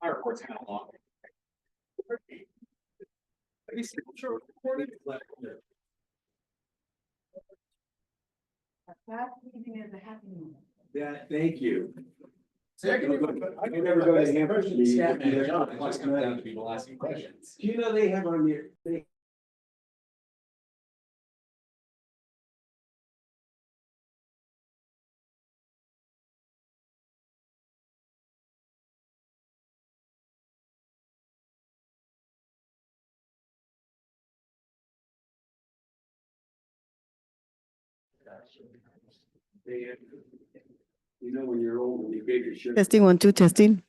Airport's kind of long. Have you seen short recorded? Yeah, thank you. See, I can never go to Hampton. Staff man job, it just comes down to people asking questions. Do you know they have on your, you know, when you're old and you get your shirt. Testing 1 2 testing.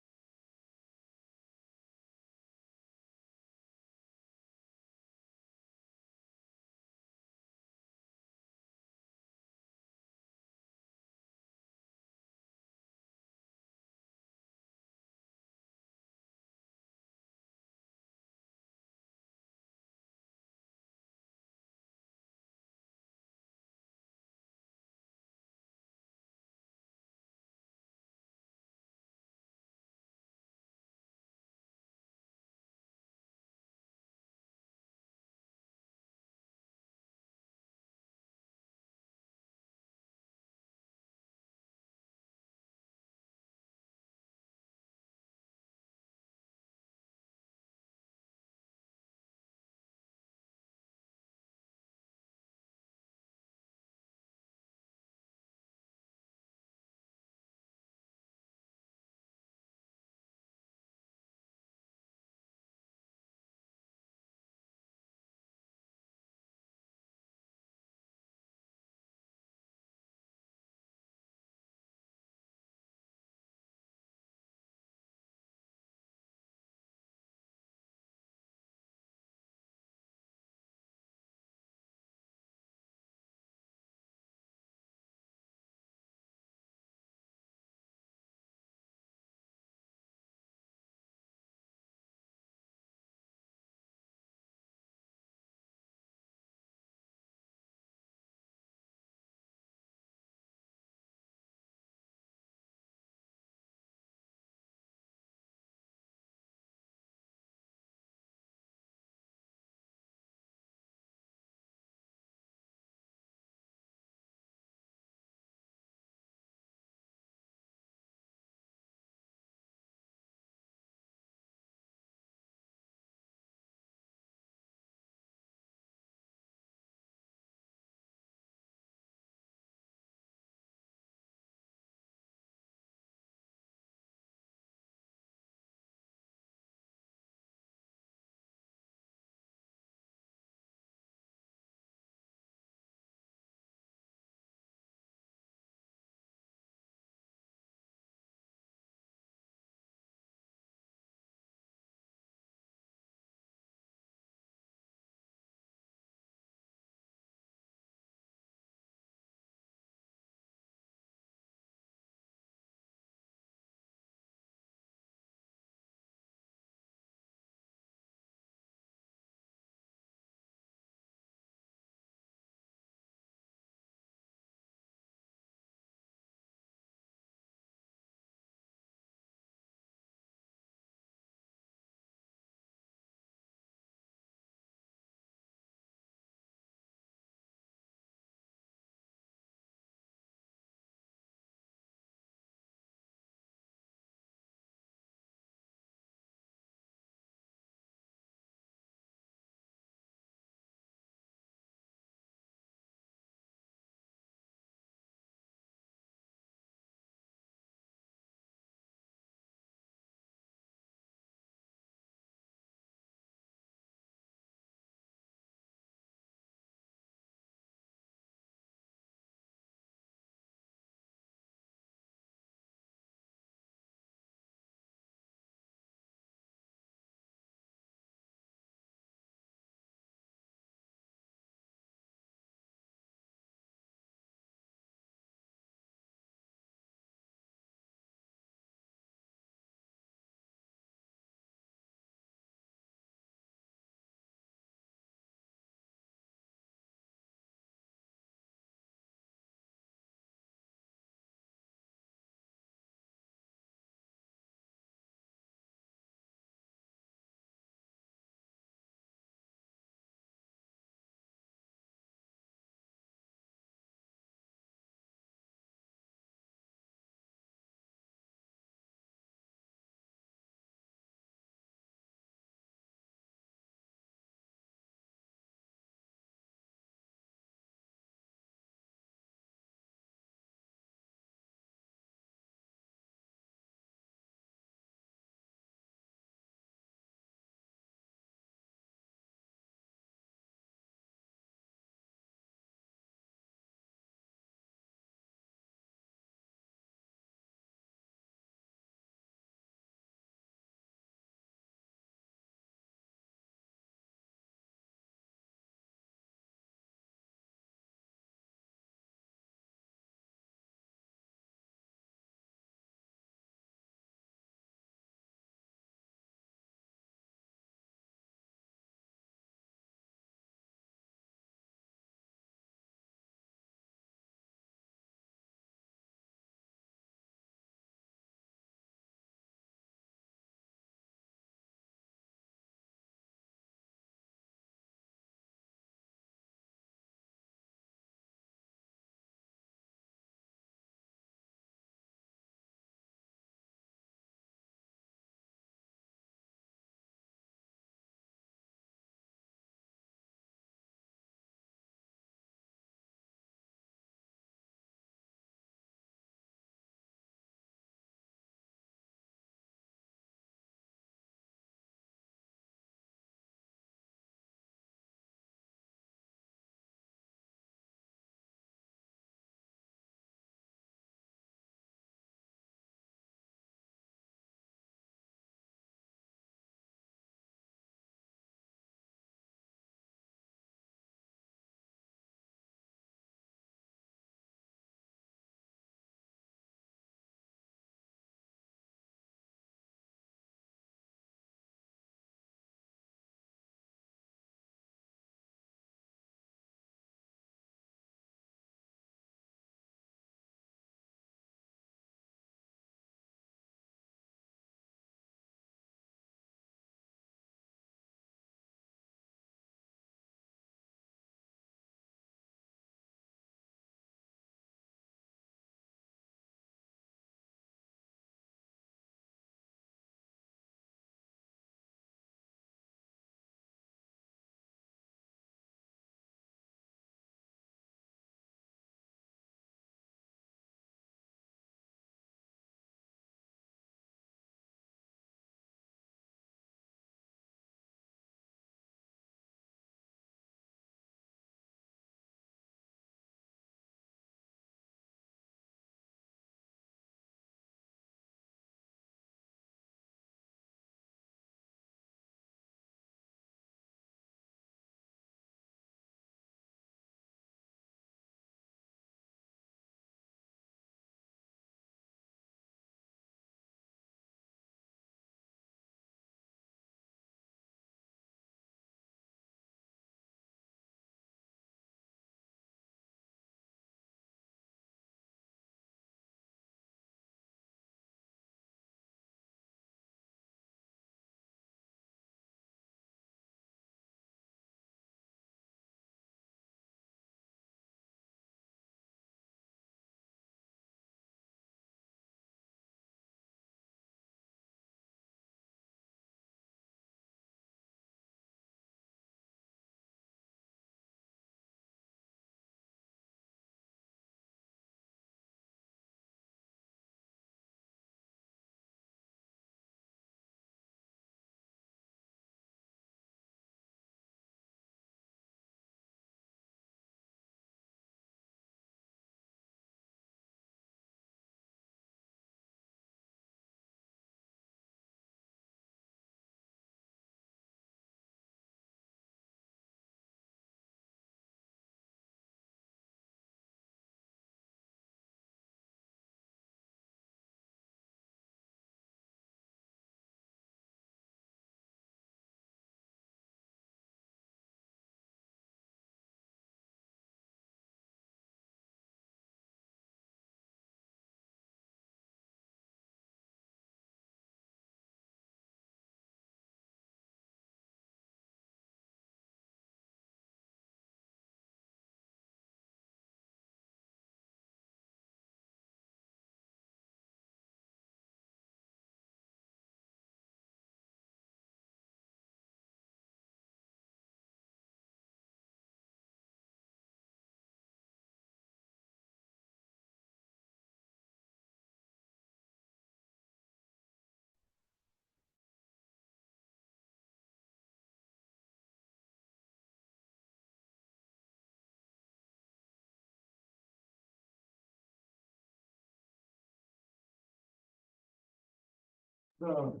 March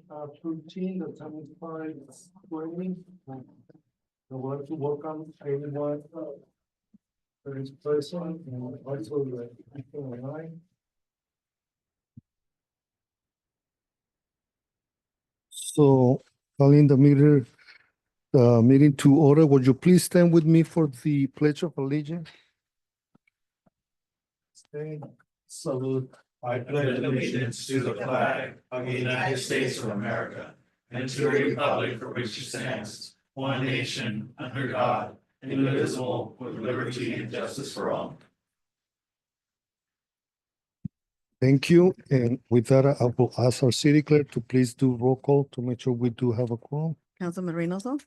13, the 25/20. I want to welcome everyone that is present and also the people online. So calling the meeting to order, would you please stand with me for the Pledge of Allegiance? Stand, salute. I pledge allegiance to the flag of the United States of America and to the republic for which it stands, one nation, under God, indivisible, with liberty and justice for all. Thank you. And with that, I will ask our city clerk to please do roll call to make sure we do have a quorum. Councilman Reynoso?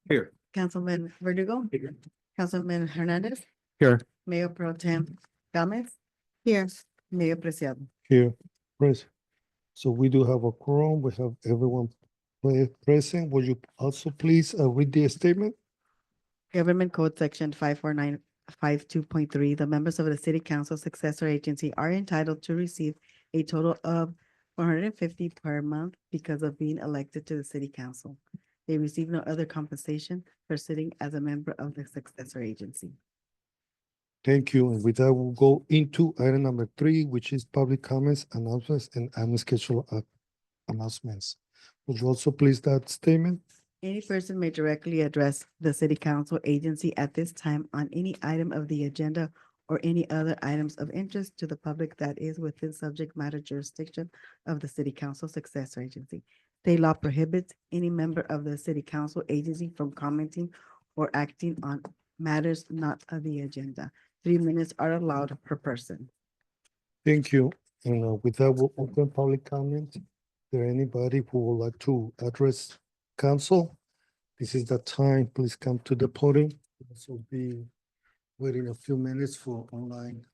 Here. Councilman Verdugo? Here. Councilman Hernandez? Here. Mayor Pro Tem Gomez? Here. Mayor Preciado. Here, present. So we do have a quorum. We have everyone present. Would you also please read the statement? Government Code Section 54952.3, the members of the city council successor agency are entitled to receive a total of 450 per month because of being elected to the city council. They receive no other compensation for sitting as a member of the successor agency. Thank you. And with that, we'll go into item number 3, which is public comments, announcements, and unscheduled announcements. Would you also please that statement? Any person may directly address the city council agency at this time on any item of the agenda or any other items of interest to the public that is within subject matter jurisdiction of the city council successor agency. State law prohibits any member of the city council agency from commenting or acting on matters not of the agenda. 3 minutes are allowed per person. Thank you. And with that, we'll open public comment. Is there anybody who would like to address council? This is the time. Please come to the podium. This will be waiting a few minutes for online.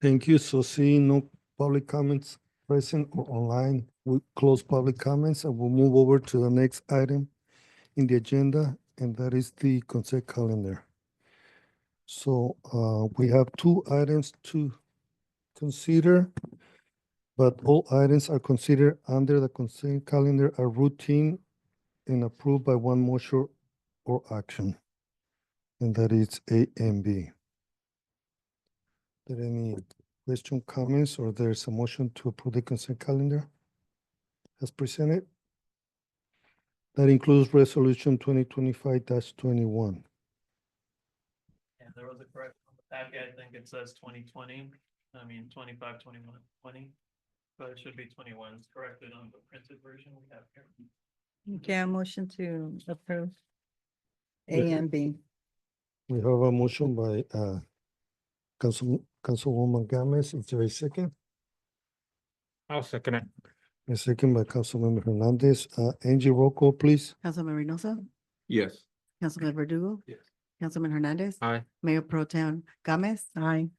Thank you. So seeing no public comments present or online, we close public comments and we'll move over to the next item in the agenda, and that is the consent calendar. So we have 2 items to consider, but all items are considered under the consent calendar are routine and approved by one motion or action. And that is A and B. Are there any question, comments, or there's a motion to approve the consent calendar as presented? That includes resolution 2025-21. And there was a correction on the packet. I think it says 2020. I mean, 25, 21, 20. But it should be 21. It's corrected on the printed version we have here. Okay, a motion to approve Yeah. A and B. We have a motion by Councilwoman Gomez. Is there a second? I'll second it. A second by Councilmember Hernandez. Angie, roll call, please. Councilman Reynoso? Yes. Councilman Verdugo? Yes. Councilman Hernandez? Aye. Mayor Pro Tem Gomez? Aye.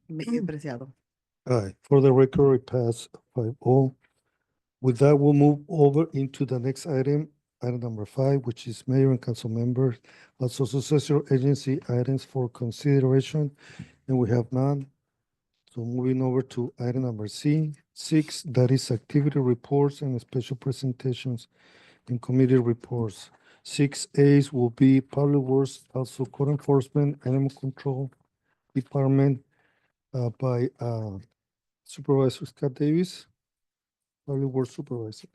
Mayor Preciado. Aye, for the record, it passed 5-0. With that, we'll move over into the next item, item number 5, which is mayor and council members, also successor agency items for consideration, and we have none. So moving over to item number C6, that is activity reports and special presentations and committee reports. 6As will be public works, also code enforcement, animal control department by Supervisor Scott Davis, public works supervisor.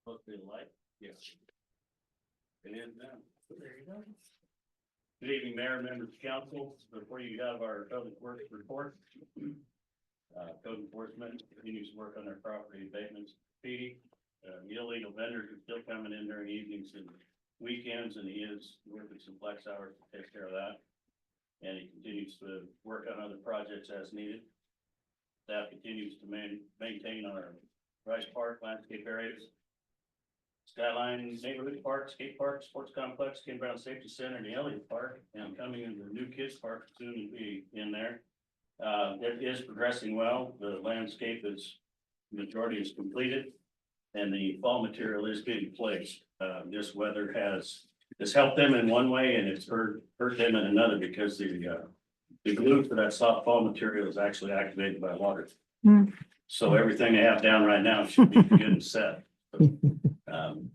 Supposed to be light? Yes. It is now. There you go. Good evening, Mayor, members of council. Before you have our public works report. Code enforcement continues to work on their property abatements. The illegal vendors are still coming in during evenings and weekends, and he is working some flex hours to take care of that. And he continues to work on other projects as needed. Staff continues to maintain our Rice Park landscape areas. Skyline Neighborhood Park, Skate Park, Sports Complex, Campground Safety Center, and the Elliott Park, and coming into the new kids park soon to be in there. It is progressing well. The landscape is, majority is completed, and the fall material is being placed. This weather has helped them in one way, and it's hurt them in another, because the glue for that soft fall material is actually activated by water. So everything they have down right now should be good and set.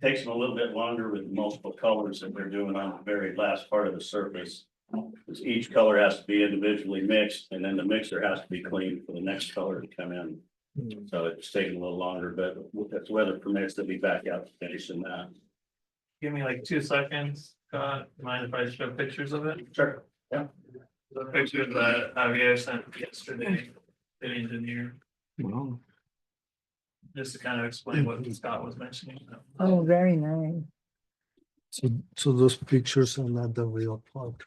Takes them a little bit longer with multiple colors that they're doing on the very last part of the surface. Because each color has to be individually mixed, and then the mixer has to be cleaned for the next color to come in. So it's taking a little longer, but if weather permits, they'll be back out finishing that. Give me like 2 seconds. Mind if I show pictures of it? Sure. Yeah. The picture that Javier sent yesterday, the engineer, Wow. just to kind of explain what Scott was mentioning. Oh, very nice. So those pictures are not the real park.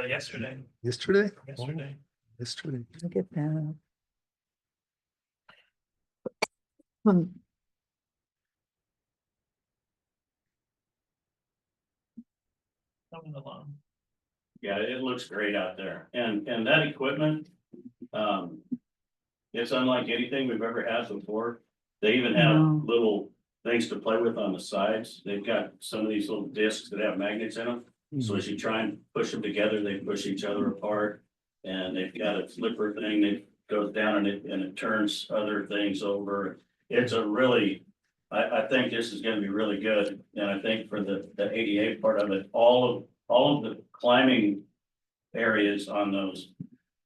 Yesterday, Yesterday? Oh, yesterday. yesterday. Look at that. Coming along. Yeah, it looks great out there, and that equipment, it's unlike anything we've ever had before. They even have Wow. little things to play with on the sides. They've got some of these little discs that have magnets in them. So as you try and push them together, they push each other apart. And they've got a flipper thing that goes down and it turns other things over. It's a really, I think this is gonna be really good. And I think for the ADA part of it, all of the climbing areas on those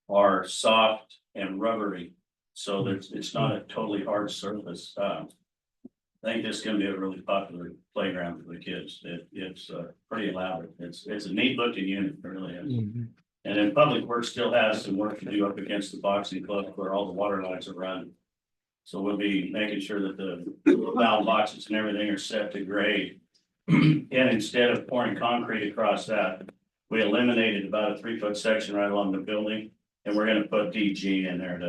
are soft and rubbery. So it's not a totally hard surface. I think this is gonna be a really popular playground for the kids. It's pretty elaborate. It's a neat looking unit, it really is. Mhm. And then Public Works still has some work to do up against the boxing club where all the water lines are run. So we'll be making sure that the valve boxes and everything are set to grade. And instead of pouring concrete across that, we eliminated about a 3-foot section right along the building. And we're gonna put DG in there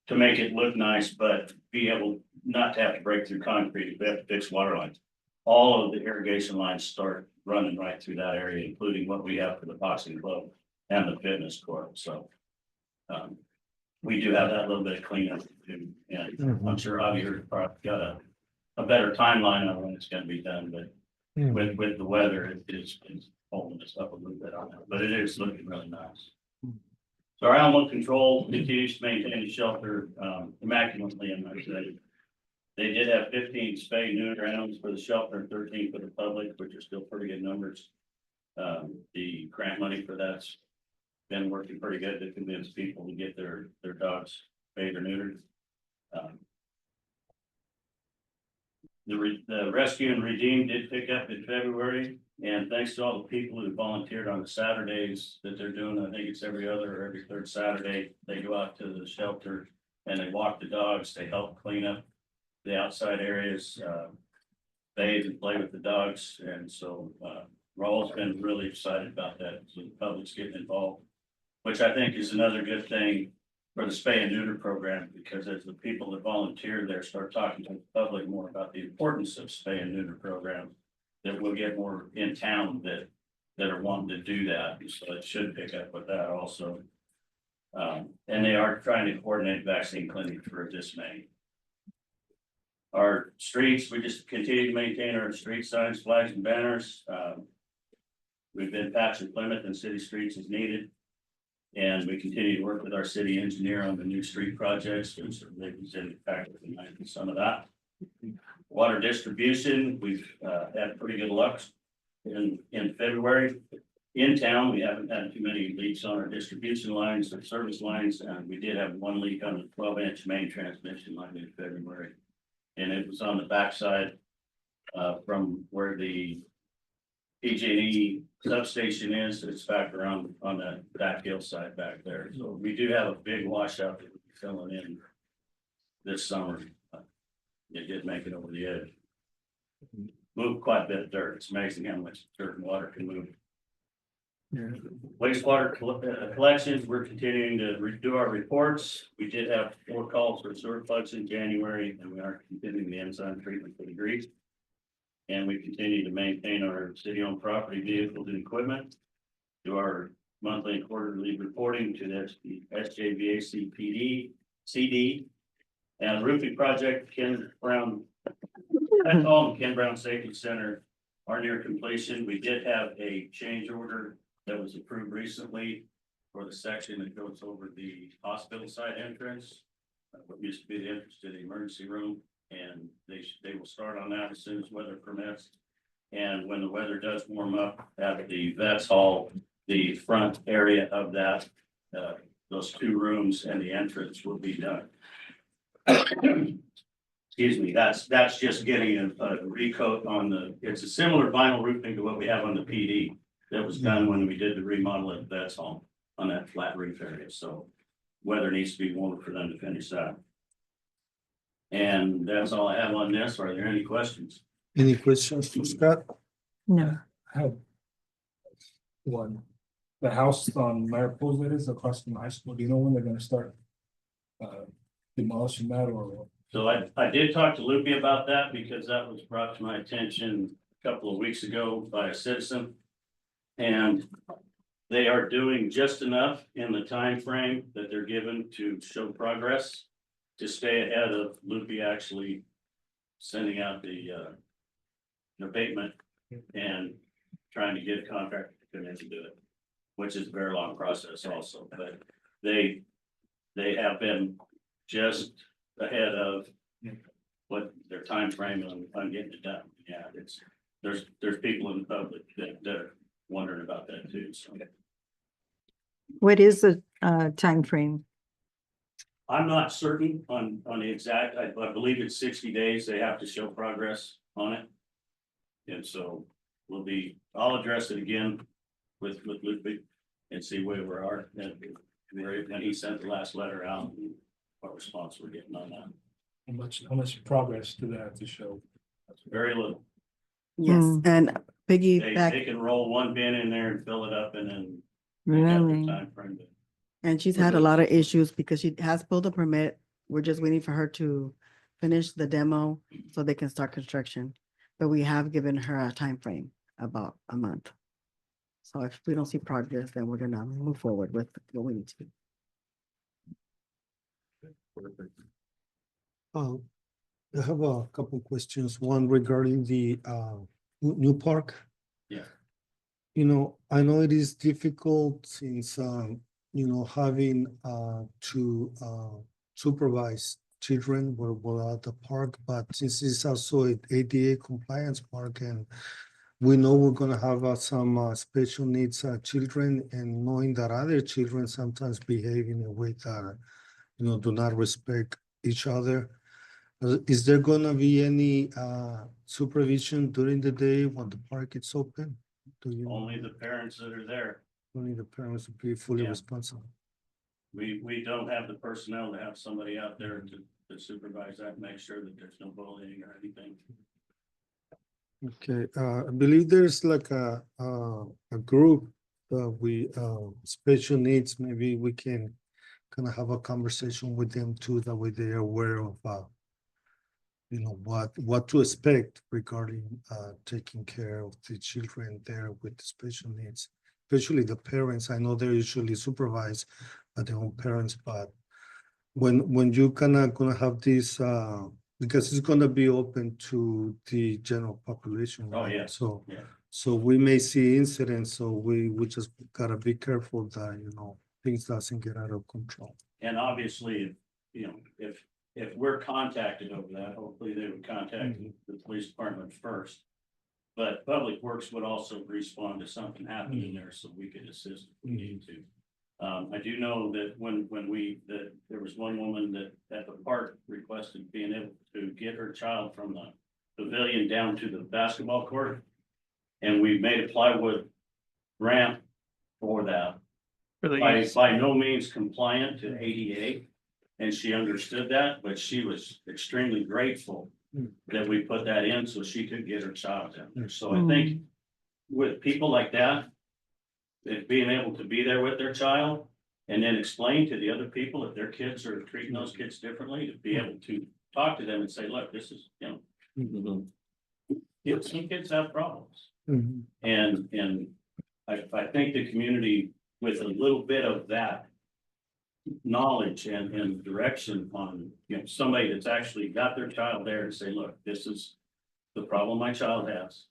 to make it look nice, but be able not to have to break through concrete if we have to fix water lines. All of the irrigation lines start running right through that area, including what we have for the boxing club and the fitness court, so. We do have that little bit of cleanup to do, and I'm sure Javier probably got a better timeline on when it's gonna be done, but with the weather, it's holding us up a little bit on that, but it is looking really nice. So our animal control continues to maintain the shelter immaculately, and like I said, they did have 15 spay and neuter animals for the shelter and 13 for the public, which are still pretty good numbers. The grant money for that's been working pretty good to convince people to get their dogs spayed or neutered. The rescue and redeem did pick up in February, and thanks to all the people who volunteered on the Saturdays that they're doing, I think it's every other or every third Saturday, they go out to the shelter and they walk the dogs, they help clean up the outside areas, bathe and play with the dogs, and so Raul's been really excited about that, so the public's getting involved, which I think is another good thing for the spay and neuter program, because as the people that volunteer there start talking to the public more about the importance of spay and neuter program, that we'll get more in town that that are wanting to do that, so it should pick up with that also. And they are trying to coordinate vaccine clinics for this May. Our streets, we just continue to maintain our street signs, flags and banners. We've been patching Plymouth and city streets as needed. And we continue to work with our city engineer on the new street projects, which they consider factor in some of that. Water distribution, we've had pretty good luck in February. In town, we haven't had too many leaks on our distribution lines or service lines, and we did have one leak on the 12-inch main transmission line in February. And it was on the backside from where the PG&E substation is. It's back around on that back hillside back there. So we do have a big washout that we'll be filling in this summer. It did make it over the edge. Moved quite a bit of dirt. It's amazing how much dirt and water can move. Wastewater collections, we're continuing to do our reports. We did have 4 calls for sewer plugs in January, and we are continuing the enzyme treatment for the grease. And we continue to maintain our city-owned property, vehicles, and equipment. Do our monthly and quarterly reporting to the SJVAC PD, CD. And the roofing project, Ken Brown Safety Center are near completion. We did have a change order that was approved recently for the section that goes over the hospital side entrance. What used to be the entrance to the emergency room, and they will start on that as soon as weather permits. And when the weather does warm up at the vets hall, the front area of that, those 2 rooms and the entrance will be done. Excuse me, that's just getting a recoat on the, it's a similar vinyl roofing to what we have on the PD that was done when we did the remodel at Vets Hall on that flat roof area. So weather needs to be warmer for them to finish that. And that's all I have on this. Are there any questions? Any questions for Scott? No, I have one. The house on Mariposa that is across from high school, do you know when they're gonna start demolishing that or? So I did talk to Loopy about that because that was brought to my attention a couple of weeks ago by a citizen. And they are doing just enough in the time frame that they're given to show progress to stay ahead of Loopy actually sending out the abatement and trying to get a contractor to come in to do it, which is a very long process also. But they have been just ahead of what their time frame on getting it done. Yeah, there's people in the public that are wondering about that too. So what is the time frame? I'm not certain on the exact, I believe it's 60 days. They have to show progress on it. And so I'll address it again with Ludwig and see where we are. And he sent the last letter out, and what response we're getting on that. How much progress do they have to show? Very little. Yes, Mm. and They piggyback, can roll one bin in there and fill it up and then. they got their Really? timeframe to- and she's had a lot of issues because she has pulled a permit. We're just waiting for her to finish the demo so they can start construction. But we have given her a time frame, about a month. So if we don't see progress, then we're gonna move forward with what we need to. I have a couple questions. One regarding the new park. Yeah. You know, I know it is difficult since having to supervise children while at the park, but since it's also an ADA compliance park, and we know we're gonna have some special needs children, and knowing that other children sometimes behave in a way that do not respect each other. Is there gonna be any supervision during the day when the park is open? Only the parents that are there. Only the parents will be fully Yeah. responsible. We don't have the personnel to have somebody out there to supervise that, and make sure that there's no bullying or anything. Okay, I believe there's like a group special needs. Maybe we can kind of have a conversation with them too, that way they're aware of what to expect regarding taking care of the children there with special needs, especially the parents. I know they're usually supervised by their own parents, but when you gonna have this, because it's gonna be open to the general population. Oh, right? yeah. So, Yeah. so we may see incidents, so we just gotta be careful that, things doesn't get out of control. And obviously, if we're contacted over that, hopefully they would contact the police department first. But Public Works would also respond to something happening there, so we could assist if we need to. I do know that that there was one woman that at the park requested being able to get her child from the pavilion down to the basketball court. And we made a plywood ramp for that. By no means compliant to ADA. And she understood that, but she was extremely grateful that we put that in so she could get her child down there. So I think with people like that, being able to be there with their child and then explain to the other people if their kids are treating those kids differently, to be able to talk to them and say, look, this is, some kids have problems. And I think the community with a little bit of that knowledge and direction on, somebody that's actually got their child there and say, look, this is the problem my child has.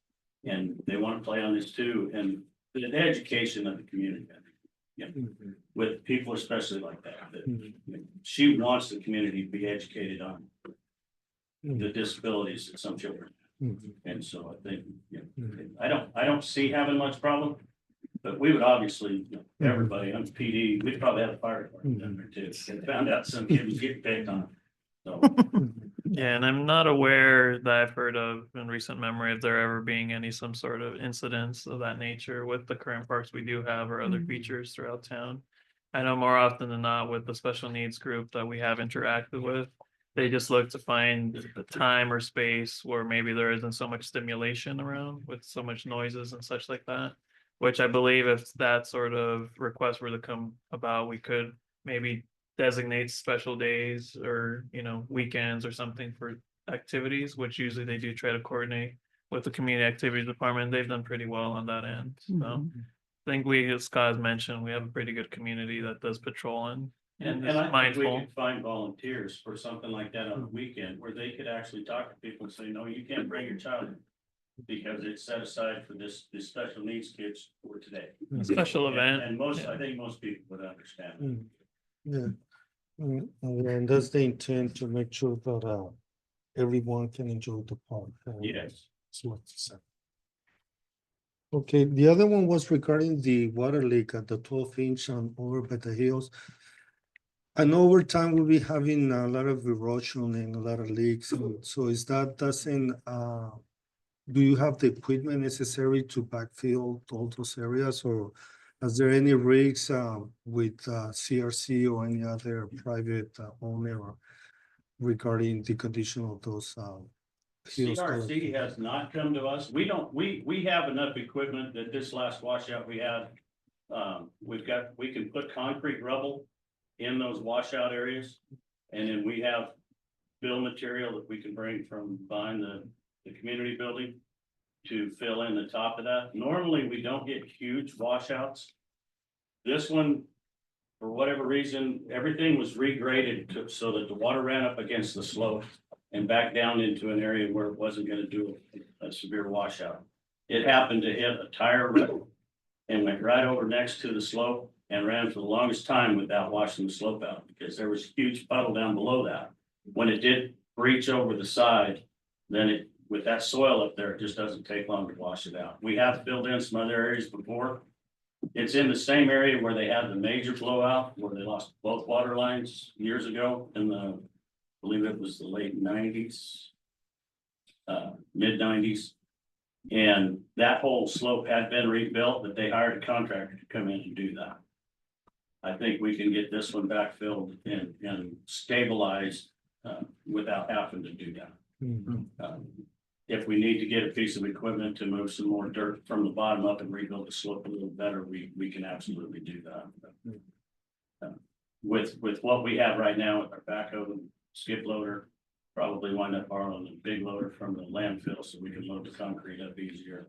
And they want to play on this too. And the education of the community, I think, with people especially like that, she wants the community to be educated on the disabilities that some children have. And so I think, I don't see having much problem. But we would obviously, everybody, I'm PD, we'd probably have a fire department down there too. And found out some kid was getting picked on. So, Yeah, and I'm not aware that I've heard of in recent memory of there ever being some sort of incidents of that nature with the current parks we do have or other features throughout town. I know more often than not with the special needs group that we have interacted with, they just look to find the time or space where maybe there isn't so much stimulation around with so much noises and such like that. Which I believe if that sort of request were to come about, we could maybe designate special days or, weekends or something for activities, which usually they do try to coordinate with the community activities department. They've done pretty well on that end. So I think as Scott has mentioned, we have a pretty good community that does patrolling and is I think we mindful. could find volunteers for something like that on the weekend where they could actually talk to people and say, no, you can't bring your child in. Because it's set aside for this special needs kids for today. A special event. And I think most people would understand. Yeah. And that's the intent, to make sure that everyone can enjoy the park. Yes. That's what to say. Okay, the other one was regarding the water leak at the 12-inch on over by the hills. I know over time we'll be having a lot of erosion and a lot of leaks. And so do you have the equipment necessary to backfill all those areas, or is there any rigs with CRC or any other private owner regarding the condition of those hills? CRC has not come to us. We have enough equipment that this last washout we had, we can put concrete rubble in those washout areas. And then we have fill material that we can bring from behind the community building to fill in the top of that. Normally, we don't get huge washouts. This one, for whatever reason, everything was regraded so that the water ran up against the slope and back down into an area where it wasn't going to do a severe washout. It happened to hit a tire rail and went right over next to the slope and ran for the longest time without washing the slope out because there was a huge puddle down below that. When it did breach over the side, then with that soil up there, it just doesn't take long to wash it out. We have filled in some other areas before. It's in the same area where they had the major blowout, where they lost both water lines years ago in I believe it was the late 90s, mid 90s. And that whole slope had been rebuilt, but they hired a contractor to come in and do that. I think we can get this one backfilled and stabilized without having to do that. If we need to get a piece of equipment to move some more dirt from the bottom up and rebuild the slope a little better, we can absolutely do that. With what we have right now with our backhoe and skip loader probably wind up borrowing a big loader from the landfill so we can load the concrete up easier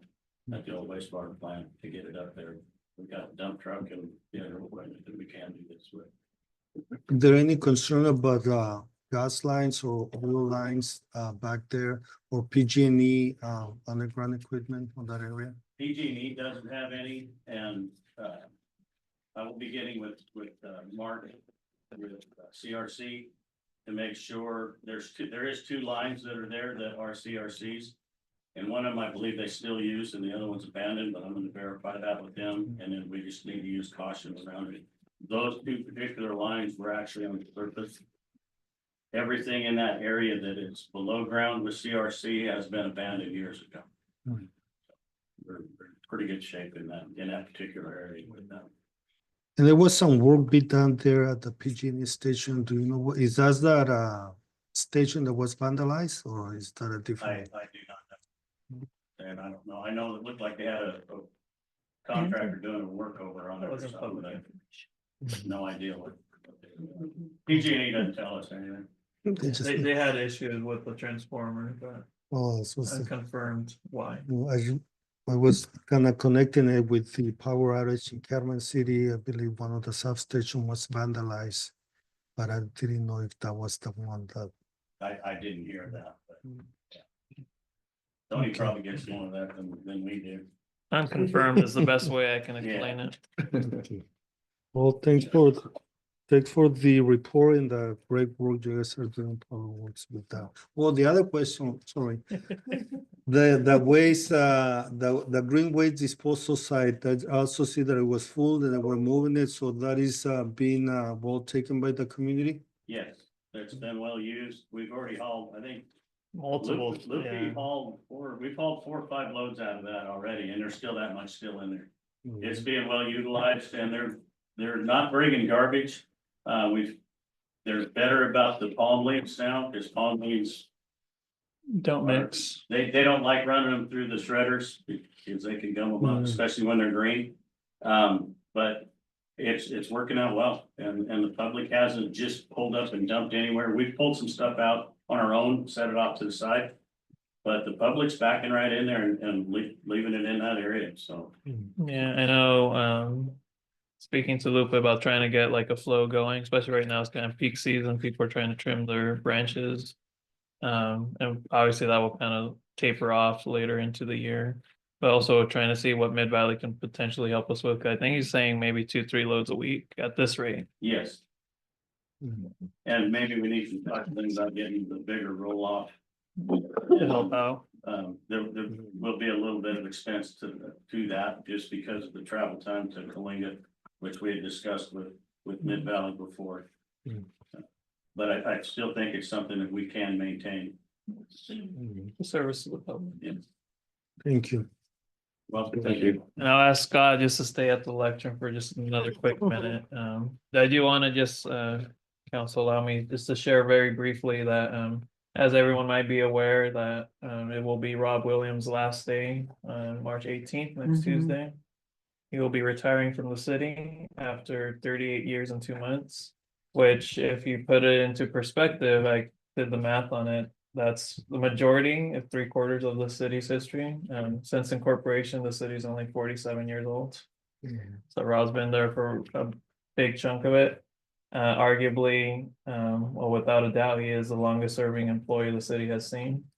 at the old wastewater plant to get it up there. We've got a dump truck and the other equipment that we can do this with. Is there any concern about gas lines or oil lines back there or PG&E underground equipment on that area? PG&E doesn't have any, and I will be getting with Mark with CRC to make sure there is two lines that are there that are CRCs. And one of them, I believe they still use, and the other one's abandoned, but I'm gonna verify that with them, and then we just need to use caution around it. Those two particular lines were actually on the surface. Everything in that area that is below ground with CRC has been abandoned years ago. Hmm. We're in pretty good shape in that particular area with them. And there was some work be done there at the PG&E station. Do you know what is that station that was vandalized or is that a I different? do not know. And I don't know. I know it looked like they had a contractor doing a workover on it or something, but no idea what. PG&E doesn't tell us anything. They just, They had issues with the transformer, but oh, this was unconfirmed why. I was kind of connecting it with the power outage in Carmen City. I believe one of the substation was vandalized, but I didn't know if that was the one that. I didn't hear that, but. Yeah. Tony Okay. probably gets more of that than we do. Unconfirmed is the best way I can explain Yeah. it. Well, thanks for the report and the great work you guys are doing. Works with that. Well, the other question, sorry. The waste, the green waste disposal site, I also see that it was full and they were moving it, so that is being well taken by the community. Yes, it's been well used. We've already hauled, I think. Multiple, Lupe yeah. we've hauled 4 or 5 loads out of that already, and there's still that much still in there. Mm-hmm. It's being well utilized, and they're not bringing garbage. They're better about the palm leaves now, because palm leaves, Don't mix. they don't like running them through the shredders because they can gum them up, Mhm. especially when they're green. But it's working out well, and the public hasn't just pulled up and dumped anywhere. We've pulled some stuff out on our own, set it off to the side. But the public's backing right in there and leaving it in that area, so. Yeah, I know, speaking to Lupe about trying to get like a flow going, especially right now, it's kind of peak season, people are trying to trim their branches. And obviously that will kind of taper off later into the year. But also trying to see what Mid Valley can potentially help us with. I think he's saying maybe 2-3 loads a week at this rate. Yes, Mhm. and maybe we need to talk to them about getting the bigger roll off. To help out. There will be a little bit of expense to that, just because of the travel time to Kalinga, which we had discussed with Mid Valley before. Mhm. But I still think it's something that we can maintain. Mhm. The service to the public. Yeah. Thank you. Well, thank you. And I'll ask Scott just to stay at the lectern for just another quick minute. I do want to just, council allow me just to share very briefly that, as everyone might be aware that, it will be Rob Williams' last day on March 18th, next Mhm. Tuesday. He will be retiring from the city after 38 years and 2 months, which if you put it into perspective, I did the math on it. That's the majority of 3/4 of the city's history. Since incorporation, the city's only 47 years old. So Rob's been there for a big chunk of it. Arguably, well, without a doubt, he is the longest serving employee the city has seen.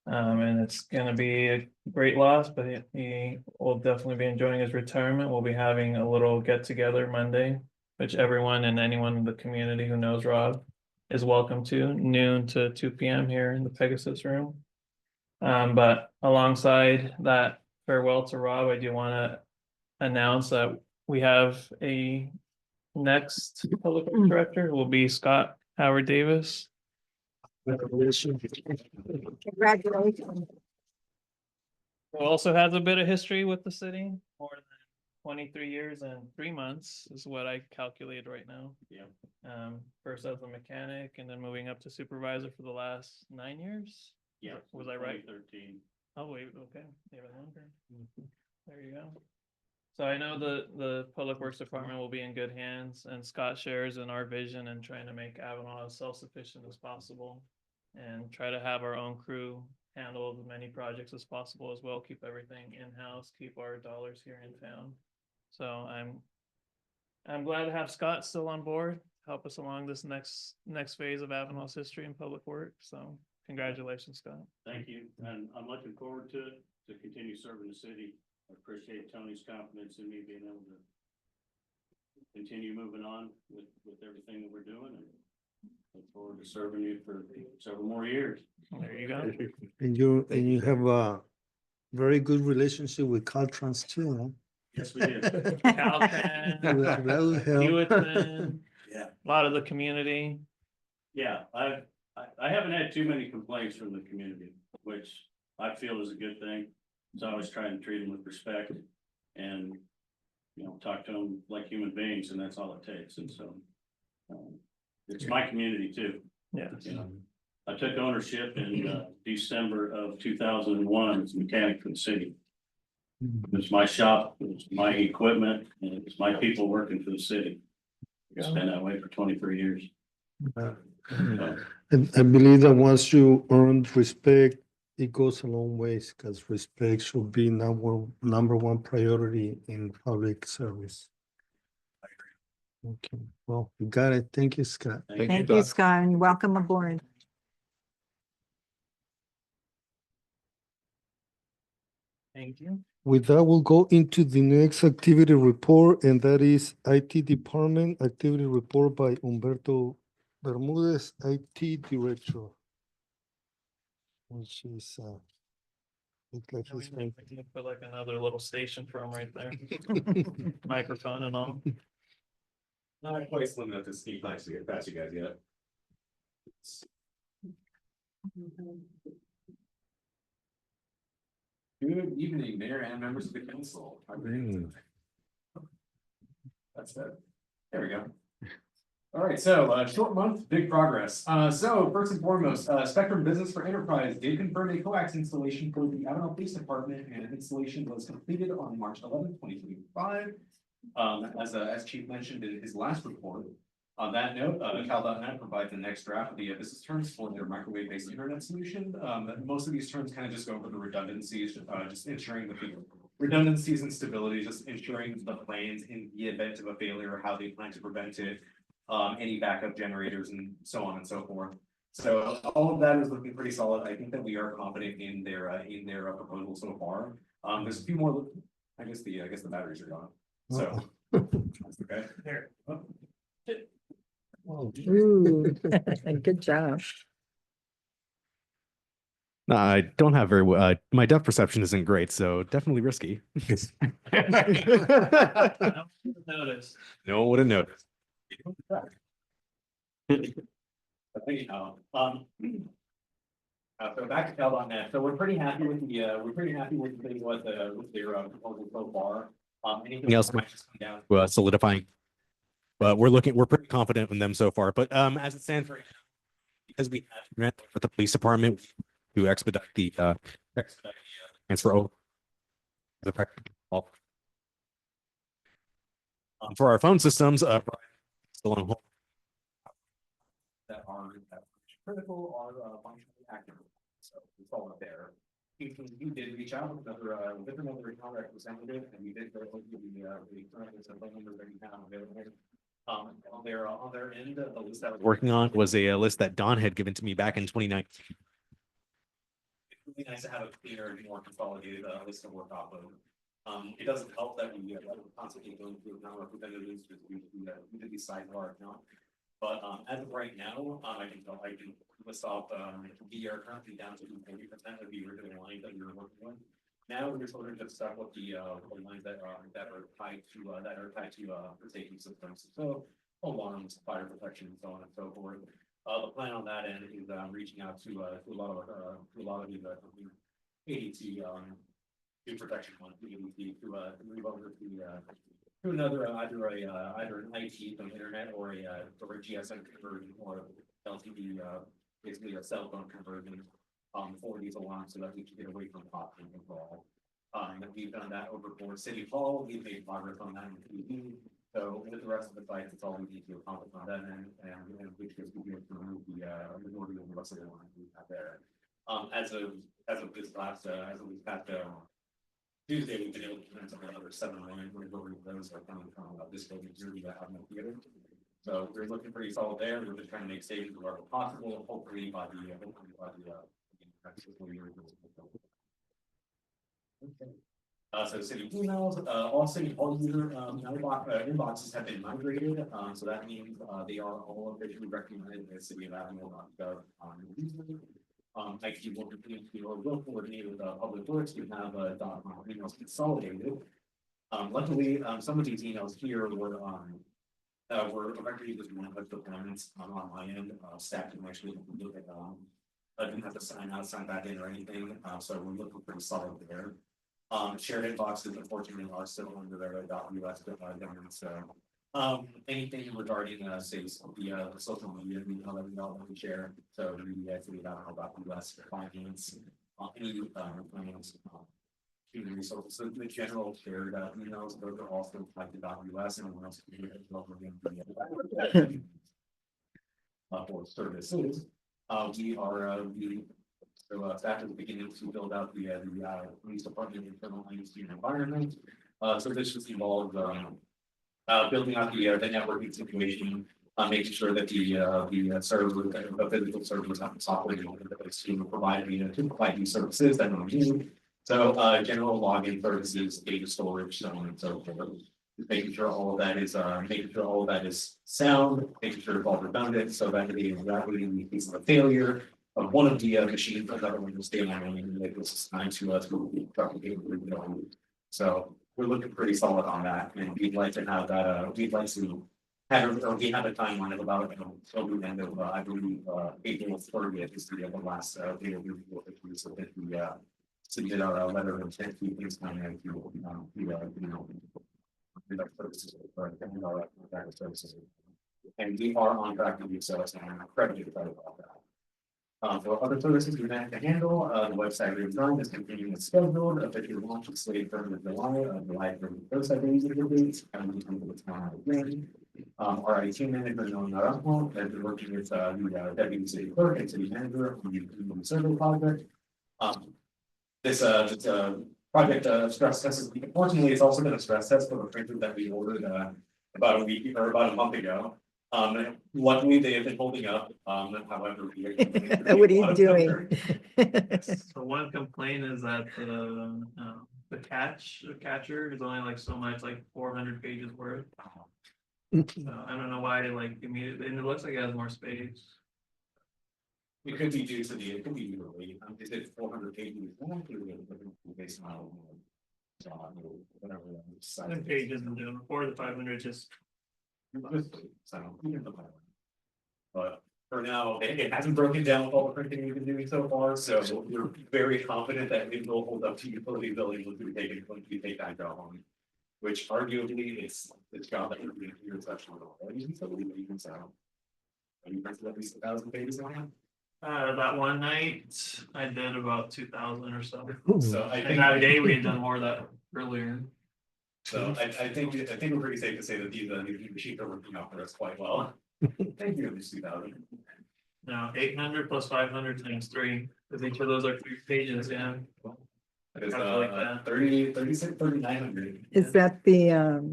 And it's gonna be a great loss, but he will definitely be enjoying his retirement. We'll be having a little get together Monday, which everyone and anyone in the community who knows Rob is welcome to, noon to 2 p.m. here in the Pegasus room. But alongside that farewell to Rob, I do want to announce that we have a next public works director who will be Scott Howard Davis. Congratulations. Who also has a bit of history with the city, more than 23 years and 3 months is what I calculated right now. Yeah. First as a mechanic and then moving up to supervisor for the last 9 years. Yeah. Was I right? 13. Oh, wait, okay, even longer. There you go. So I know the Public Works Department will be in good hands, and Scott shares in our vision and trying to make Avenal as self-sufficient as possible. and try to have our own crew handle as many projects as possible as well, keep everything in-house, keep our dollars here in town. So I'm glad to have Scott still on board, help us along this next phase of Avenal's history in public works. So congratulations, Scott. Thank you, and I'm looking forward to continue serving the city. I appreciate Tony's confidence in me being able to continue moving on with everything that we're doing, and look forward to serving you for several more years. There you go. And you have a very good relationship with Caltrans too, Yes, we did. Caltrans, huh? That will help. Hewitton, Yeah. a lot of the community. Yeah, I haven't had too many complaints from the community, which I feel is a good thing. So I always try and treat them with respect and, you know, talk to them like human beings, and that's all it takes. And so it's my community too. Yeah. You know, I took ownership in December of 2001 as a mechanic for the city. It was my shop, it was my equipment, and it was my people working for the city. It's been that way for 23 years. So, And I believe that once you earn respect, it goes a long ways because respect should be number one priority in public service. Okay, well, you got it. Thank you, Scott. Thank you, Scott, and welcome aboard. Thank you. With that, we'll go into the next activity report, and that is IT Department Activity Report by Humberto Bermudez, IT Director. Which is, looks like Yeah, we he's need to put like another little station for him right there. Microphone and all. Not quite slim enough to sneak past you guys yet. Good evening, Mayor and members of the council. That's it. There we go. All right, so short month, big progress. So first and foremost, Spectrum Business for Enterprise did confirm a coax installation for the Avenal Police Department, and installation was completed on March 11th, 2025. As Chief mentioned in his last report. On that note, Cal.net provides the next draft of the business terms for their microwave-based internet solution. Most of these terms kind of just go over the redundancies, just ensuring the redundancies and stability, just ensuring the plans in the event of a failure, how they plan to prevent it, any backup generators and so on and so forth. So all of that is looking pretty solid. I think that we are confident in their proposal so far. There's a few more, I guess the batteries are gone. So that's okay. There. Ooh, good job. I don't have very well, my depth perception isn't great, so definitely risky. Notice. No one would have noticed. So back to Cal.net. So we're pretty happy with what their proposal so far. Anything else might just come down solidifying. But we're pretty confident in them so far. But as it stands right now, because we have met with the police department to expedite the transfer over the practical. For our phone systems, still on hold. That are critical are functionally active. So it's all up there. He did reach out with another account representative, and we did go over the current phone number that we have available. On their end, the list that I was Working on was a list that Don had given to me back in 2019. It's really nice to have a cleaner and more consolidated list to work off of. It doesn't help that we constantly going through account representatives because we did these sidebar account. But as of right now, I can list off we are currently down to 40% of the original lines that we were working with. Now we're sort of just stuck with the lines that are tied to the safety systems. So alarms, fire protection, and so on and so forth. The plan on that end is reaching out to a lot of these ADT new protection ones, to move over to another either an IT from internet or a GSM conversion or LTE basically a cell phone conversion for these alarms so that we can get away from pop and control. We've done that over for City Hall. We've made progress on that in TV. So with the rest of the sites, it's all we need to accomplish on that end, and which gives we to remove the majority of the rest of the line we have there. As of this last, as of this past, Tuesday, we've been able to connect another 7 lines, majority of those are coming from this building here, the Avenal theater. So we're looking pretty solid there, we're just trying to make stages wherever possible, hopefully by the next fiscal year. Okay. So city emails, all city hall user, inboxes have been migrated, so that means, they are all officially recognized as city of Avenal.gov. IT will continue to, or will coordinate with, public works to have, emails consolidated. Luckily, some of these emails here were already just one of the deployments on my end, staff can actually look at, I didn't have to sign back in or anything, so we're looking pretty solid there. Shared inboxes unfortunately are still under their .us governance, so. Anything regarding, say, the social media, we know that we all want to share, so we actually about .us finance, any, finance, human resources, so the general shared, emails, those are also like the .us and everyone else can do it as well. For services, we are, so staff is beginning to build out the police department internal IT environment. So this just involves building out the networking situation, making sure that the server, the physical servers have the software to provide these services that we need. So general login services, data storage, so on and so forth. Making sure all of that is sound, making sure it's all redundant, so that in the case of a failure of one of the machines, another one will stay on and make this time to replicate. So we're looking pretty solid on that, and we'd like to have that. We'd like to have, or we have a timeline of about till the end of I believe April 30th is the last day of review, so that we submit our letter of intent to things time services. And we are on track to do so, and I'm incredibly excited about that. For other services we managed to handle, the website redesign is continuing as scheduled, officially launch is slated for July 31st, I believe is the date, our IT manager, Nolan Naranjo, has been working with the deputy city clerk and city manager on the survey project. This project stress test, unfortunately, it's also been a stress test for the printer that we ordered about a week or about a month ago. Luckily, they have been holding up, however. What are you doing? So one complaint is that the catcher is only like so much, like 400 pages worth. So I don't know why, like immediately, and it looks like it has more space. It could be due to it could be due to weight. Is it 400 pages? Based on whatever. 7 pages in general, 400 to 500 just. But for now, it hasn't broken down with all the printing we've been doing so far, so we're very confident that it will hold up to utility billing when we take that job on. Which arguably it's job that we're doing here is actually already, so we even so. Have you printed at least 1,000 pages on it? That one night, I did about 2,000 or so. So I And think that day we had done more of that earlier. so. I think we're pretty safe to say that these machines are working out for us quite well. Thank you, Mr. 2,000. No, 800 plus 500 times 3, because each of those are 3 pages. Yeah. That is Calculate that. 3,900. Is that the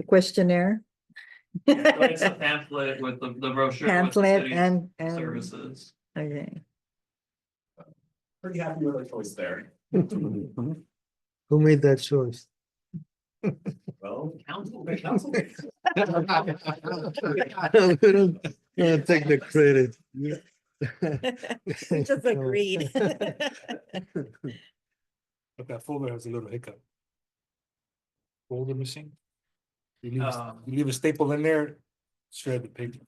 questionnaire? So it's a pamphlet with the brochure. with the Pamphlet city's and services. okay. Pretty happy with our choice there. Who made that choice? Well, the council. We don't take the credit. We just agreed. But that folder has a little hiccup. Folder missing. You leave a staple in there, shred the paper.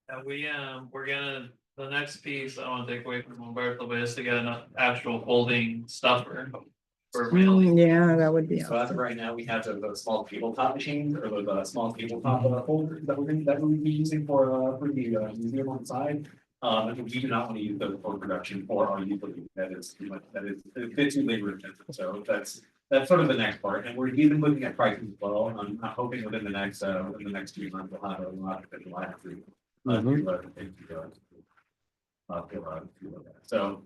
And we're gonna, the next piece I want to take away from Humberto, but is to get an actual folding stuffer. For mailing. Yeah, that would be. So as of right now, we have the small tabletop machines or the small tabletop folders that we be using for the museum on the side. And we do not want to use those for production for our utility. That is too much. That is a bit too labor intensive. So that's that's sort of the next part, and we've been looking at pricing as well. I'm hoping within the next 2 months, we'll have a lot of people have to. So,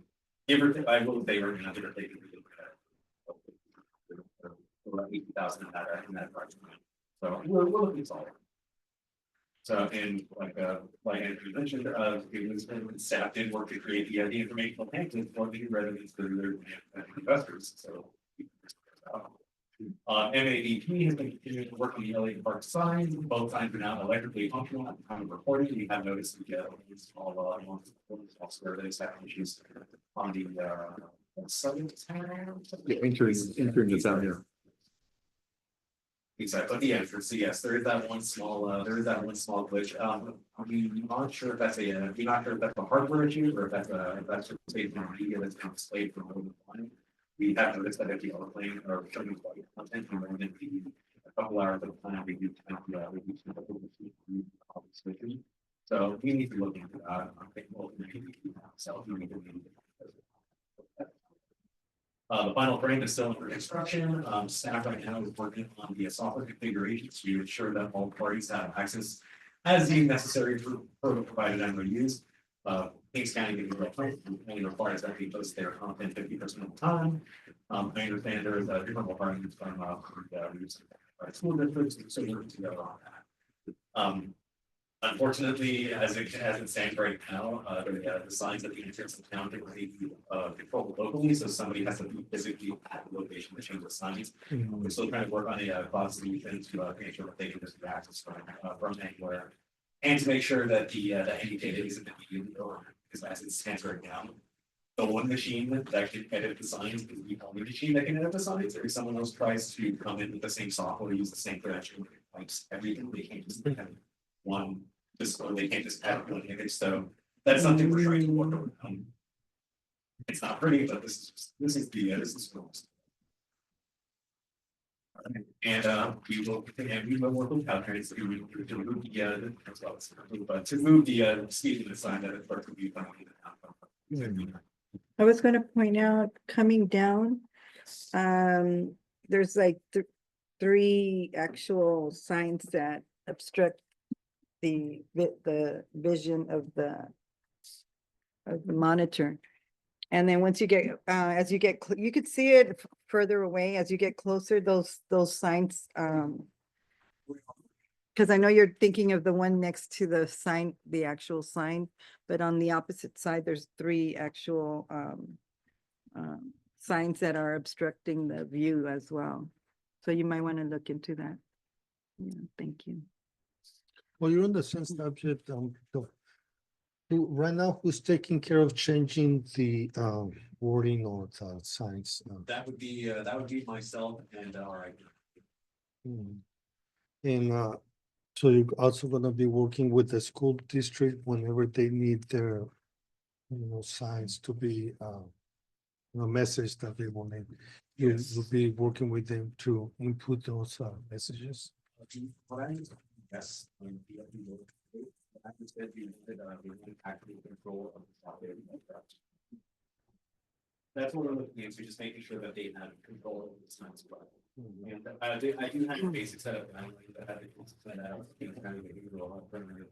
give or take, I will say, we're gonna give or take. About 80,000 in that project. So we're looking solid. So, and like Andrew mentioned, staff did work to create the informational package for the residents, for their investors, so. MAVP has been continuing to work on the LA Park signs. Both signs are now electrically functional at the time of recording. We have noticed small surveys have issues on the southern town. Entering the town here. Exactly, but the entrance, so yes, there is that one small glitch. I'm not sure if that's you're not sure if that's a hardware issue or if that's just based on media that's been displayed from over the line. We have noticed that if you are playing or showing content from more than a couple hours of the time, we do switching. So we need to look into that. I think we'll the final frame is still under construction. Staff right now is working on the software configurations to ensure that all parties have access as deemed necessary for provided MOUs. Things scanning in real time only requires that we post their content 50% of the time. I understand there is a different requirements from school districts, so we're together on that. Unfortunately, as it stands right now, the signs at the entrance of town typically controlled locally, so somebody has to be physically at the location to change the signs. We're still trying to work on a cloud solution to make sure that they can just get access from anywhere. And to make sure that the any data isn't being because as it stands right now, the one machine that can edit the signs is the only machine that can edit the signs. If someone else tries to come in with the same software, use the same credential, pipes, everything, they can't just have one, or they can't just add one image. So that's something we're trying to work on. It's not pretty, but this is and we will work with Caltrans to move the speed of the sign that it's to be found. I was gonna point out, coming down, there's like three actual signs that obstruct the vision of the monitor. And then once you get, as you get, you could see it further away, as you get closer, those signs, because I know you're thinking of the one next to the sign, the actual sign, but on the opposite side, there's three actual signs that are obstructing the view as well. So you might want to look into that. Yeah, thank you. Well, you're on the same subject, right now, who's taking care of changing the wording or the signs? That would be myself and our. And so you're also gonna be working with the school district whenever they need their, signs to be, message that they want. You'll be working with them to input those messages. Yes. That's what we're looking at, so just making sure that they have control of the signs as well. And I do have a basic setup that I have set out, kind of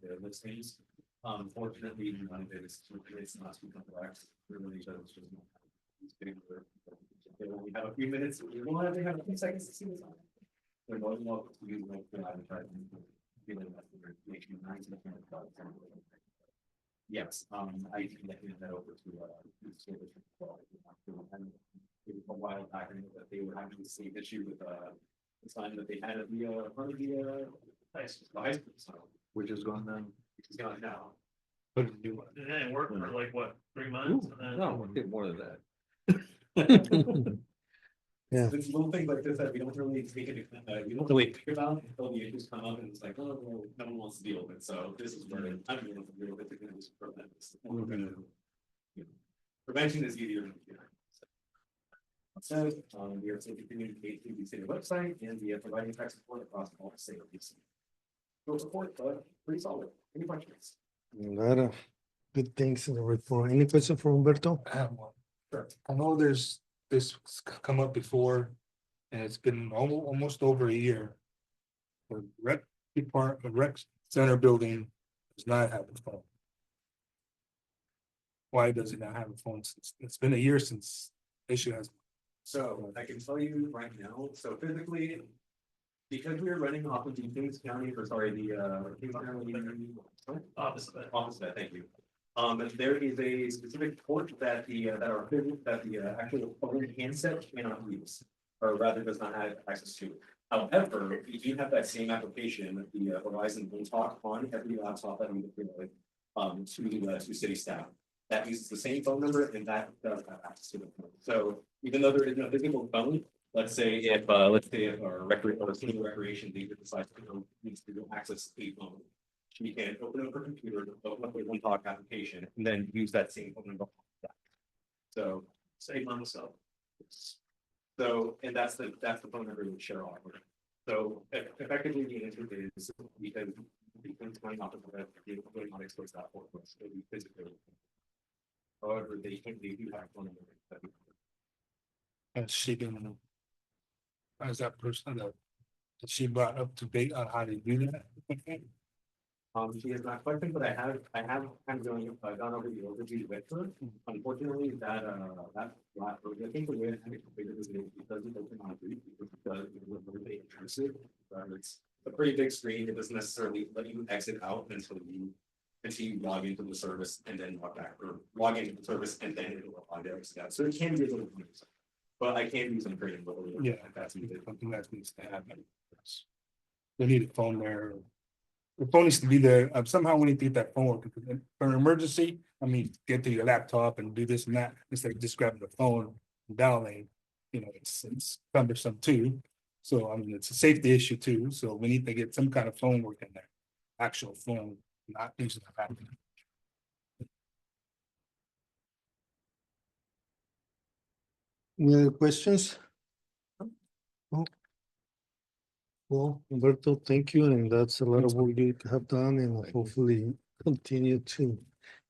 the listings. Unfortunately, none of it is not too complex. Really, just we have a few minutes. We have a few seconds to see this on. They're more than welcome to use like the advertising. Yes, I can get that over to a while back, I know that they were having the same issue with the sign that they had at the front of the high school, so Which is gone now. which is gone now. But do what? It didn't work for like what, 3 months? And then- No, I think more than that. Yeah. There's little things like this that we don't really take into we don't really think about until the issues come up and it's like, oh, well, no one wants to deal with it. So this is where I'm willing to deal with it to just prevent this. And we're gonna, prevention is easier than cure. So we are still continuing to engage the city website and we are providing tech support across all the cities. Go support, but pretty solid. Any questions? A lot of good things in the report. Any question for Humberto? I have one. Sure. I know there's this come up before, And it's been almost over a year. The rec center building does not have a phone. Why does it not have a phone? It's been a year since issue has. So I can tell you right now, so physically, because we are running off of the Kings County, or sorry, the Kings County. Office of that, thank you. There is a specific port that the actual phone handset cannot use, or rather does not have access to. However, we do have that same application, the Verizon One Talk on every laptop that we deploy to city staff. That uses the same phone number and that does have access to the phone. So even though there is no physical phone, let's say if our recreation leader decides needs to access a phone, we can open up her computer, open up a One Talk application, and then use that same phone number. So save on myself. So, and that's the phone number we share off. So effectively the answer is because it's going off of the will not expose that for us. So we physically. However, they do have phone number. And she been. As that person that she brought up to date on how to do that. She has not questioned, but I have kind of gone over the overview with her. Unfortunately, that I think the way I configured it doesn't open on a boot because it was really intrusive. It's a pretty big screen. It doesn't necessarily let you exit out until you log into the service and then log back, or log into the service and then it will log out. So it can be a little confusing, but I can do some training. Yeah, that's needed. Something that needs to happen. They need a phone there. The phone needs to be there. Somehow we need to get that phone working. For an emergency, I mean, get to your laptop and do this and that instead of just grabbing the phone and dialing. You know, it's cumbersome too. So I mean, it's a safety issue too. So we need to get some kind of phone working there. Actual phone, not using the back. Any other questions? No? Well, Humberto, thank you, and that's a lot of work you have done, and hopefully continue to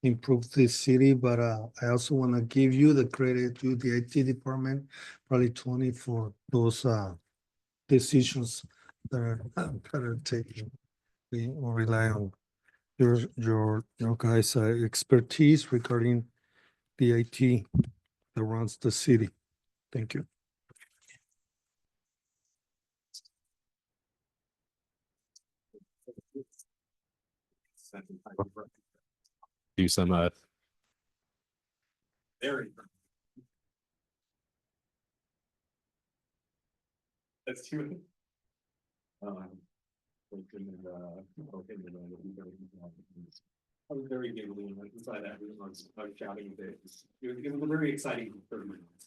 improve this city, but I also want to give you the credit to the IT department, probably Tony, for those decisions that are taken. We rely on your guys' expertise regarding the IT that runs the city. Thank you. Do some Very. That's true. I was very giggly inside that room. I was shouting a bit. It was a very exciting 30 minutes.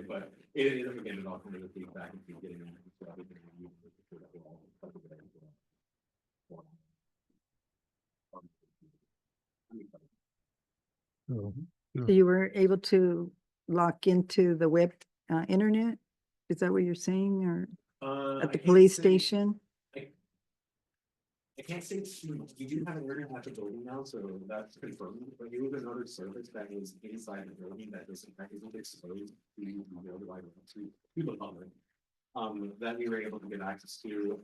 But it again, it all kind of feedback and keep getting. So, So you were able to lock into the web internet? Is that what you're saying, or at the police station? I can't say we do have an internet at the building now, so that's confirmed, but it was another service that is inside the building that isn't exposed to the public. That we were able to get access to.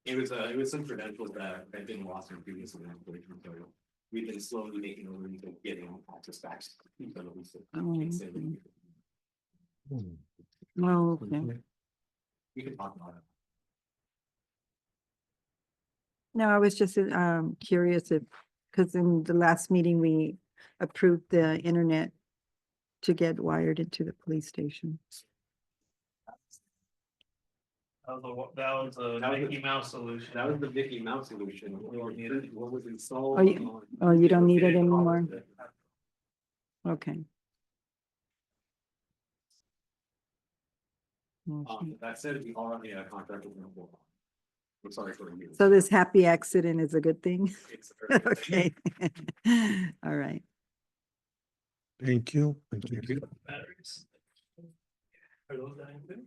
It was some credentials that had been lost in previous administration, so we've been slowly making a way to getting access back to the police. Oh, okay. We can talk about it. No, I was just curious if, because in the last meeting, we approved the internet to get wired into the police station. That was a Mickey Mouse solution. That was the Mickey Mouse solution. What was installed? Oh, you don't need it anymore? Okay. Okay. That said, we are in a contract with them. I'm sorry for you. So this happy accident is a good thing? It's a very good Okay. All right. thank you. Thank you. Batteries. Are those dying too?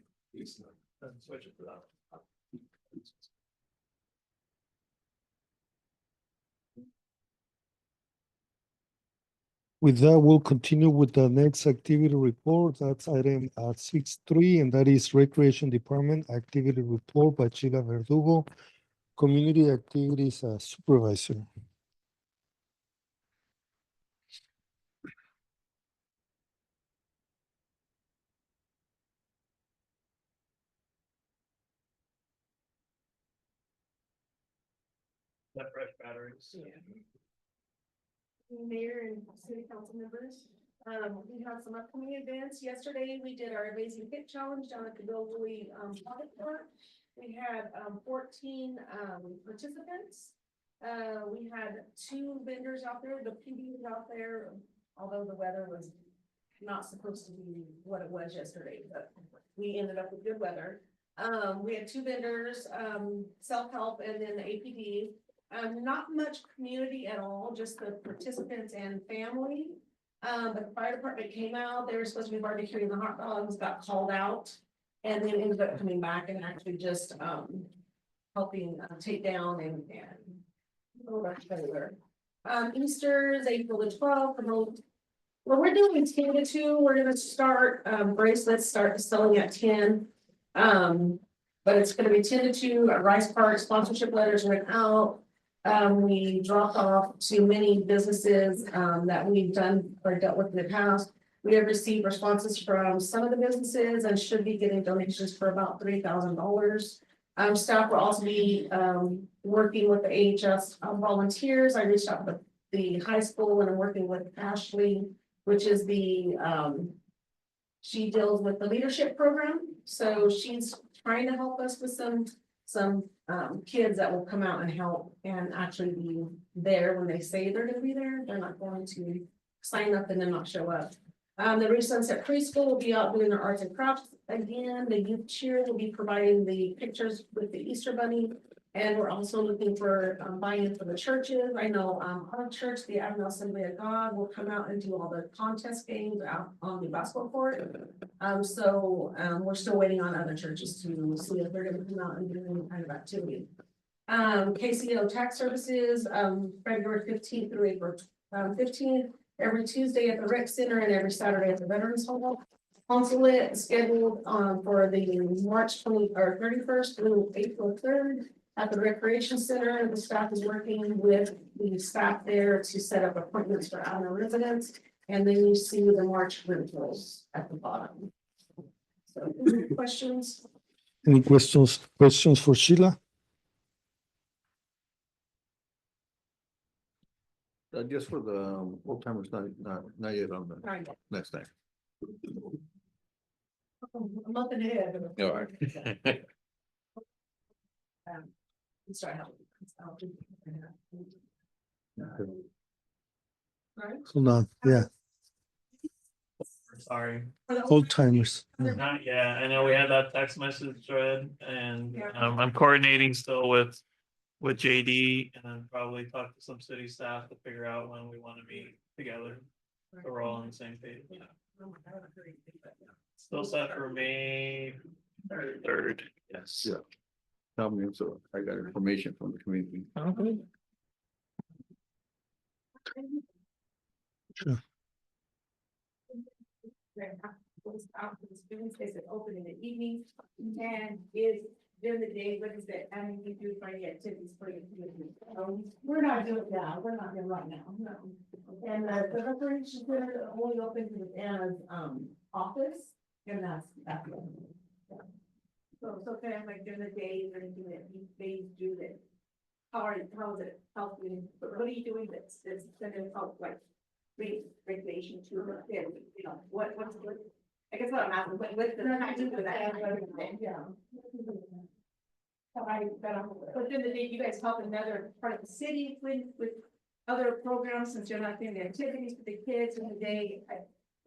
Switch it to that. With that, we'll continue with the next activity report. That's item 6.3, and that is Recreation Department Activity Report by Sheila Verdugo, Community Activities Supervisor. That fresh batteries. Mayor and city council members. We have some upcoming events. Yesterday, we did our Amazing Fit Challenge down at the Billwood Pocket Park. We had 14 participants. We had 2 vendors out there, the PD was out there, although the weather was not supposed to be what it was yesterday, but we ended up with good weather. We had 2 vendors, self-help and then the APD. Not much community at all, just the participants and family. The fire department came out, they were supposed to be barbecuing the hot dogs, got called out. And then ended up coming back and actually just, helping take down and. Oh, that's everywhere. Easter is April the 12th, well, we're doing 10 to 2, we're gonna start, bracelets start selling at 10. But it's gonna be 10 to 2 at Rice Park, sponsorship letters went out. We dropped off to many businesses that we've done or dealt with in the past. We have received responses from some of the businesses and should be getting donations for about $3,000. Staff will also be working with the AHS volunteers. I reached out to the high school and I'm working with Ashley, which is the she deals with the leadership program. So she's trying to help us with some kids that will come out and help and actually be there when they say they're gonna be there. They're not going to sign up and then not show up. The Ridge Sunset Preschool will be out doing their arts and crafts again. The youth cheer will be providing the pictures with the Easter Bunny. And we're also looking for buy-in for the churches. I know our church, the Avenal Assembly of God, will come out and do all the contest games out on the basketball court. We're still waiting on other churches to see if they're gonna come out and do any kind of activity. KCO Tax Services, February 15th through April 15th, every Tuesday at the Rec Center and every Saturday at the Veterans Hall. Consulate scheduled for the March 31st through April 3rd. At the Recreation Center, the staff is working with the staff there to set up appointments for Avenal residents. And then you see the March rentals at the bottom. So, any questions? Any questions for Sheila? Just for the old timers, not yet on the Right. next thing. A month ahead. All right. Sorry. Right. Hold on, yeah, Sorry. old timers. Not yet. I know we had that text message thread and Yeah. I'm coordinating still with JD and then probably talk to some city staff to figure out when we want to meet together. So we're all on the same page. Still set for May 3rd. Yes. Yeah. Tell me, so I got information from the community. Okay. Sure. Students space is open in the evening and is during the day, what is that? I mean, you do Friday activities for your community. We're not doing that. We're not doing right now. No. And the recreation center only open to the Anna's office and that's. Yeah. So it's okay, like during the day, or anything that they do that. How is it helping? What are you doing that's gonna help like recreation to the kids, you know, what's good? I guess what I'm asking, what's the kind of do that? Yeah. But then the day you guys help another part of the city with other programs, since you're not doing the activities with the kids in the day.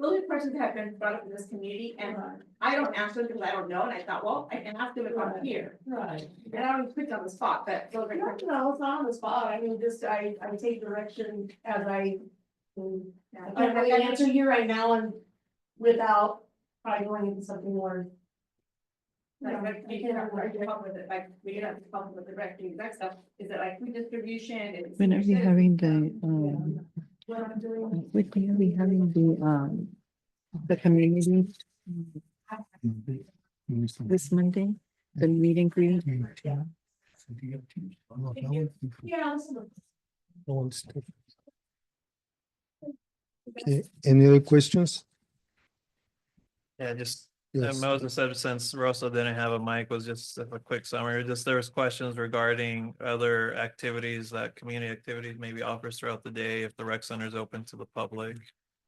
Those are questions that have been brought up in this community and I don't answer because I don't know. And I thought, well, I can ask them if I'm here. Right. And I don't put you on the spot, but those are questions. No, it's not on the spot. I mean, just I take direction as I can't really answer you right now and without probably going into something more. Like we can have to help with it, like we can have to help with the directing, that stuff, is it like food distribution? When are you having the what I'm doing. We're gonna be having the community this Monday, the meet and greet. Yeah, listen, Okay, any other questions? Yeah, just, Yes. Moses said since Rosa didn't have a mic, was just a quick summary, just there was questions regarding other activities that community activities maybe offers throughout the day if the rec center is open to the public.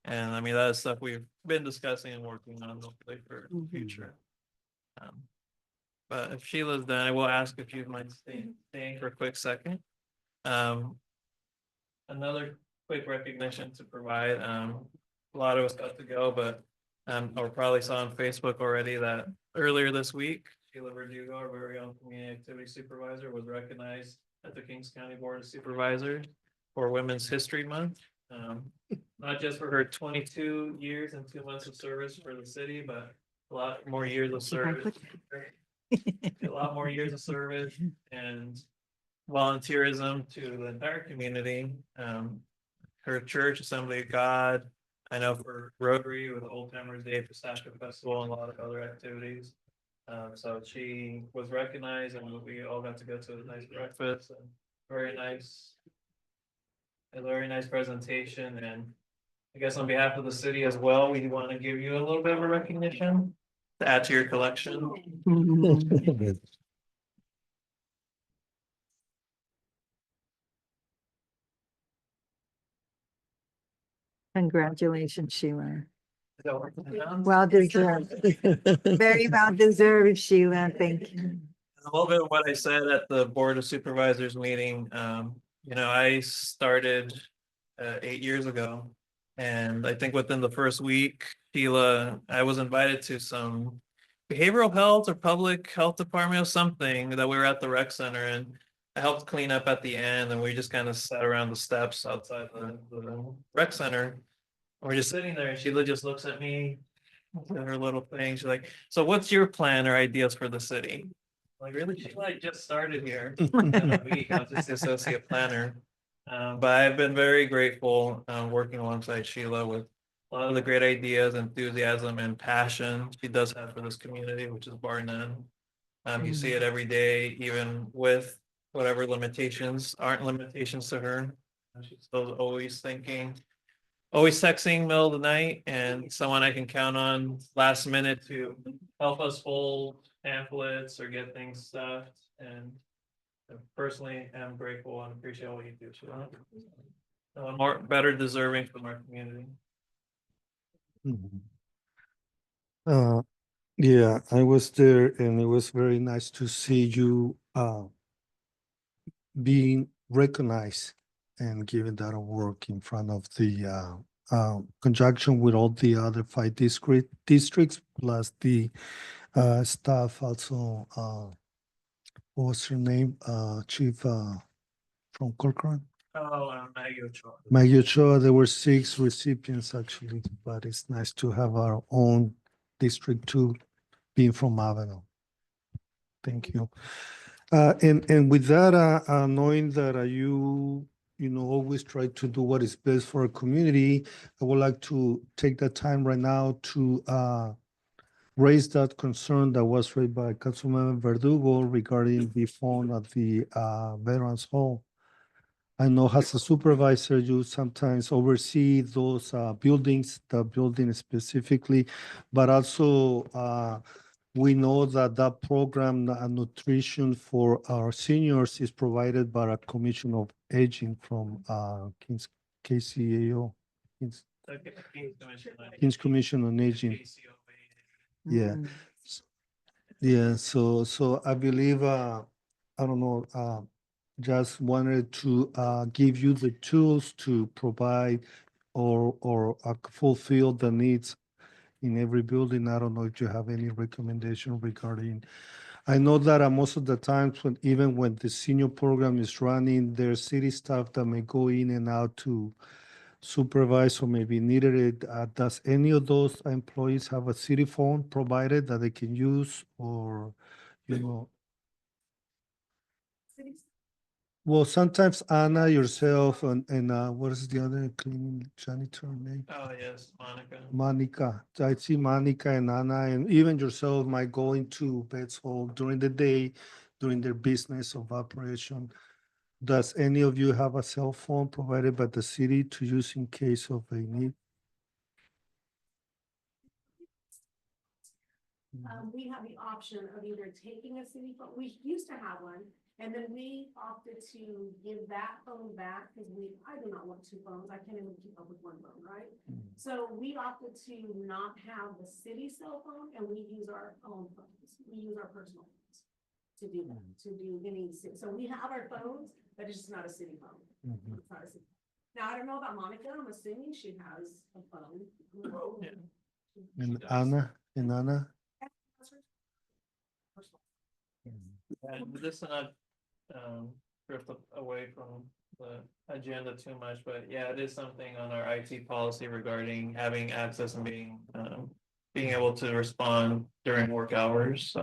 And I mean, that is stuff we've been discussing and working on hopefully for the future. But if Sheila's done, I will ask if you might stay for a quick second. Another quick recognition to provide, a lot of us got to go, but or probably saw on Facebook already that earlier this week, Sheila Verdugo, our very own community activity supervisor, was recognized at the Kings County Board of Supervisors for Women's History Month. Not just for her 22 years and 2 months of service for the city, but a lot more years of service. A lot more years of service and volunteerism to the entire community. Her church, Assembly of God, I know for Rotary with Old Timers Day, Pistachio Festival, and a lot of other activities. So she was recognized, and we all got to go to a nice breakfast and very nice, a very nice presentation. And I guess on behalf of the city as well, we want to give you a little bit of a recognition to add to your collection. Congratulations, Sheila. So, Well deserved. Very well deserved, Sheila. Thank you. a little bit of what I said at the Board of Supervisors meeting, you know, I started 8 years ago. And I think within the first week, Sheila, I was invited to some behavioral health or public health department or something that we were at the rec center, and I helped clean up at the end, and we just kind of sat around the steps outside the rec center. We're just sitting there, and Sheila just looks at me with her little thing. She's like, "So what's your plan or ideas for the city?" Like, really? Sheila, I just started here in a week. I was just the associate planner. But I've been very grateful, working alongside Sheila with a lot of the great ideas, enthusiasm, and passion she does have for this community, which is bar none. You see it every day, even with whatever limitations aren't limitations to her. She's still always thinking, always texting middle of the night, and someone I can count on last minute to help us fold pamphlets or get things stuffed. And I personally am grateful and appreciate what you do, Sheila. More better deserving from our community. Mhm. Yeah, I was there and it was very nice to see you being recognized and given that award in front of the conjunction with all the other 5 districts plus the staff also. What was her name? Chief from Corcoran. Oh, Maggie Ochoa. Maggie Ochoa, there were 6 recipients actually, but it's nice to have our own district too, being from Avenal. Thank you. And with that, knowing that you know, always try to do what is best for our community, I would like to take that time right now to raise that concern that was raised by Councilmember Verdugo regarding the phone at the Veterans Hall. I know as a supervisor, you sometimes oversee those buildings, the building specifically, but also we know that that program, nutrition for our seniors, is provided by a Commission of Aging from KCAO, Kings Commission on Aging. Yeah. Mm. Yeah, so I believe, I don't know, just wanted to give you the tools to provide or fulfill the needs in every building. I don't know if you have any recommendation regarding. I know that most of the times even when the senior program is running, there's city staff that may go in and out to supervise or maybe needed it. Does any of those employees have a city phone provided that they can use, or, you know? Well, sometimes Anna, yourself, and what is the other cleaning janitor name? Oh, yes, Monica. Monica. I see Monica and Anna, and even yourself might go into Bet's Hall during the day, during their business of operation. Does any of you have a cell phone provided by the city to use in case of a need? We have the option of either taking a city phone, we used to have one, and then we opted to give that phone back, because I do not want two phones, I can't even keep up with one phone, right? So we opted to not have the city cell phone, and we use our own phones, we use our personal phones to do that, to do any, so we have our phones, but it's just not a city phone. Mhm. It's not a city. Now, I don't know about Monica, I'm assuming she has a phone. Yeah. And Anna? And this not, drift away from the agenda too much, but yeah, it is something on our IT policy regarding having access and being able to respond during work hours.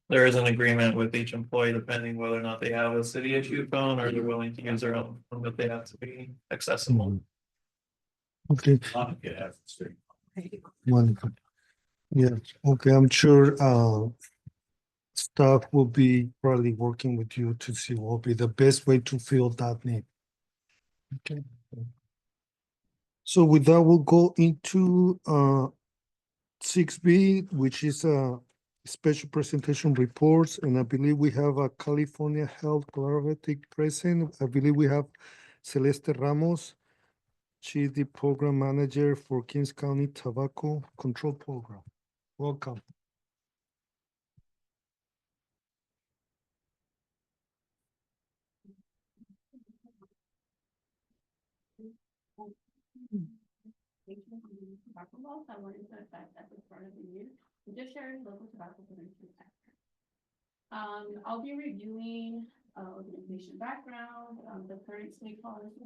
There is an agreement with each employee, depending whether or not they have a city issued phone or they're willing to use their own, phone, but they have to be accessible. Okay, Monica has it straight. Monica. Yeah, okay, I'm sure staff will be probably working with you to see what will be the best way to fill that need. Okay. So with that, we'll go into 6B, which is special presentation reports, and I believe we have a California Health Collaborative present. I believe we have Celeste Ramos. She's the program manager for Kings County Tobacco Control Program. Welcome. Tobacco laws that went into effect at the start of the year, and just sharing local tobacco prevention factors. I'll be reviewing organization background, the current state policy,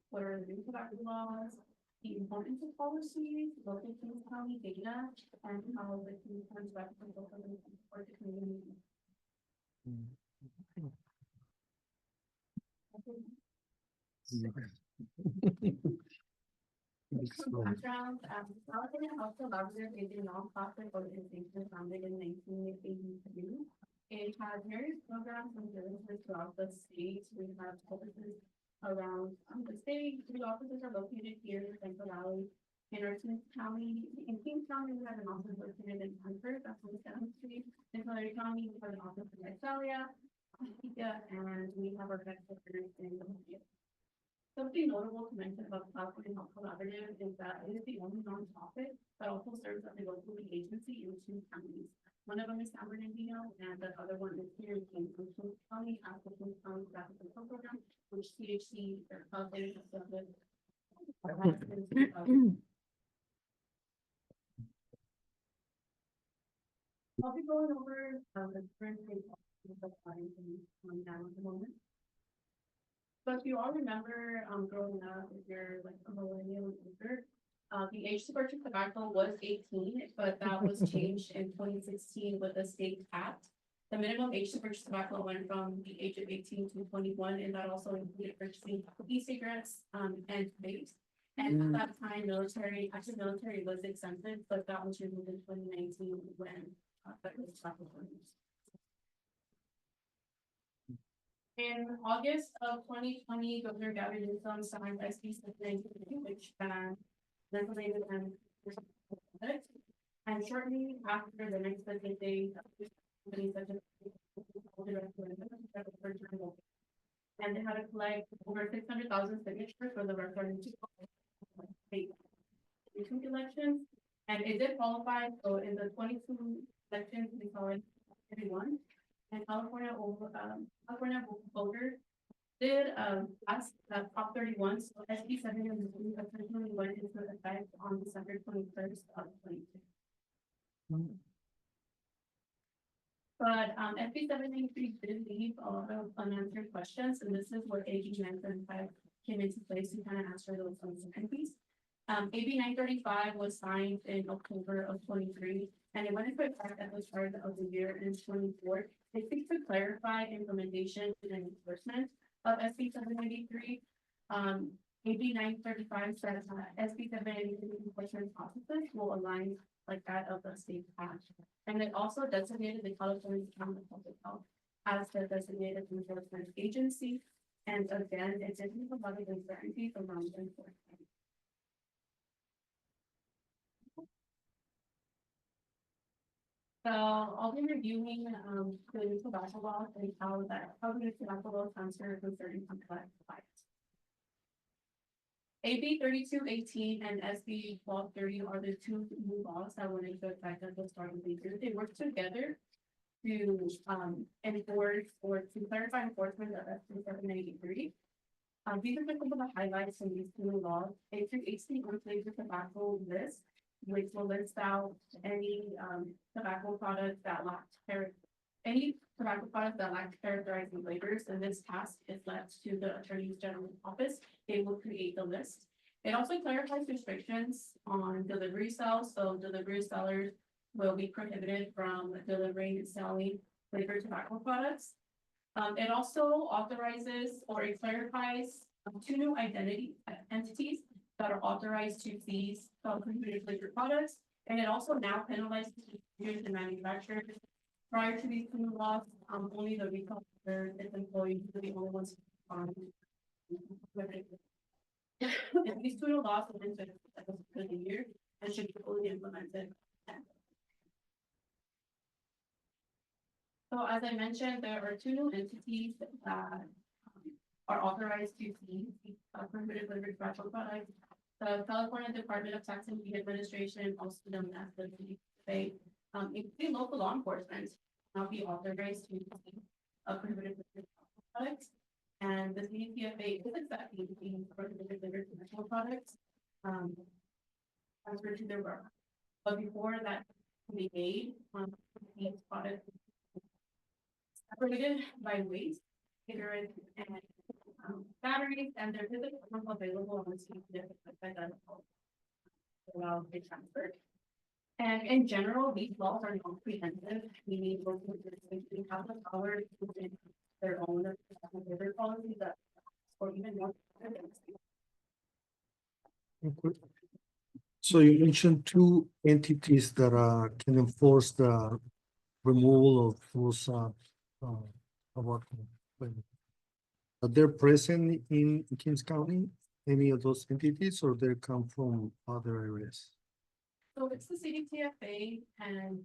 what are the new tobacco laws, the importance of policies, local Kings County data, and how the Kings County tobacco control program can support the community. Background, California Health Collaborative is a nonprofit organization founded in 1983. It has various programs and services throughout the state. We have offices around the state. Three offices are located here in Central Valley. In our Kings County, we have an office located in Hanford, that's on 7th Street. In Tulare County, we have an office in Visalia, and we have our headquarters in the Something notable to mention about California Health Collaborative is that it is the only nonprofit that also serves as a local agency in 2 counties. One of them is San Bernardino, and the other one is here in Kings County, at the Kings County Tobacco Control Program, which CHC or California has done with. I'll be going over the current state policy of now at the moment. So if you all remember, growing up, if you're like a millennial user, the age to purchase tobacco was 18, but that was changed in 2016 with the state act. The minimum age to purchase tobacco went from the age of 18 to 21, and that also included purchasing e-cigarettes and vapes. And at that time, military was exempted, but that was removed in 2019 when federal tobacco was used. In August of 2020, Governor Gavin Newsom signed SB 792, which banned ventilated and shortly after the next business day, companies such as and they had to collect over 600,000 signatures for the referendum elections, and it did qualify. So in the 22 elections, we saw it 31. And California voters did pass Prop 31, so SB 792 officially went into effect on December 21st of 2022. But SB 793 did leave a lot of unanswered questions, and this is where AB 935 came into place to kind of answer those uncertainties. AB 935 was signed in October of 23, and it went into effect at the start of the year in 24. It seeks to clarify implementation and enforcement of SB 793. AB 935 says SB 793 enforcement processes will align like that of the state act. And it also designated the California Department of Public Health as the designated enforcement agency. And again, it didn't have a lot of uncertainty around enforcement. So I'll be reviewing the new tobacco laws and how the new tobacco laws transfer concerning complex devices. AB 3218 and SB 1230 are the two new laws that went into effect at the start of the year. They work together to enforce or to clarify enforcement of SB 793. These are some of the highlights from these two new laws. A through 18 unflavored tobacco list, which will list out any tobacco products that lack characterizing flavors, and this task is left to the Attorney General's office. They will create the list. It also clarifies restrictions on delivery sales, so delivery sellers will be prohibited from delivering and selling flavored tobacco products. It also authorizes or it clarifies two new entities that are authorized to seize prohibited flavored products. And it also now penalizes distributors and manufacturers. Prior to these new laws, only the retail or its employees were the only ones. And these two new laws have been for the year and should be fully implemented. So as I mentioned, there are two new entities that are authorized to seize prohibited flavored tobacco products. The California Department of Tax and Fee Administration, also known as the CDFA, including local law enforcement, now be authorized to seize prohibited flavored tobacco products. And the CDFA is accepting the prohibited flavored tobacco products transferred to their work. But before that can be made, these products separated by weight, cigarettes, and batteries, and there is a form available on the CDFA allow the transfer. And in general, these laws are non-preemptive, meaning local jurisdictions have the power to put in their own behavior policies that, or even more. Okay. So you mentioned two entities that can enforce the removal of those tobacco flavors. Are they present in Kings County, any of those entities, or they come from other areas? So it's the CDTFA, and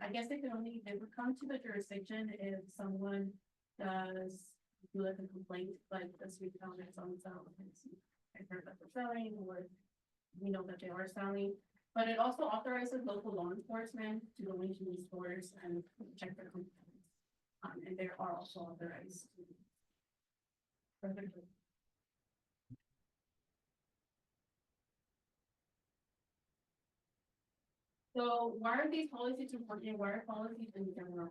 I guess they would come to the jurisdiction if someone does do like a complaint, like this week found it on sale. I heard that they're selling, or we know that they are selling. But it also authorizes local law enforcement to go into these stores and check their complaints. And they are also authorized. So why are these policies important? Why are policies in general?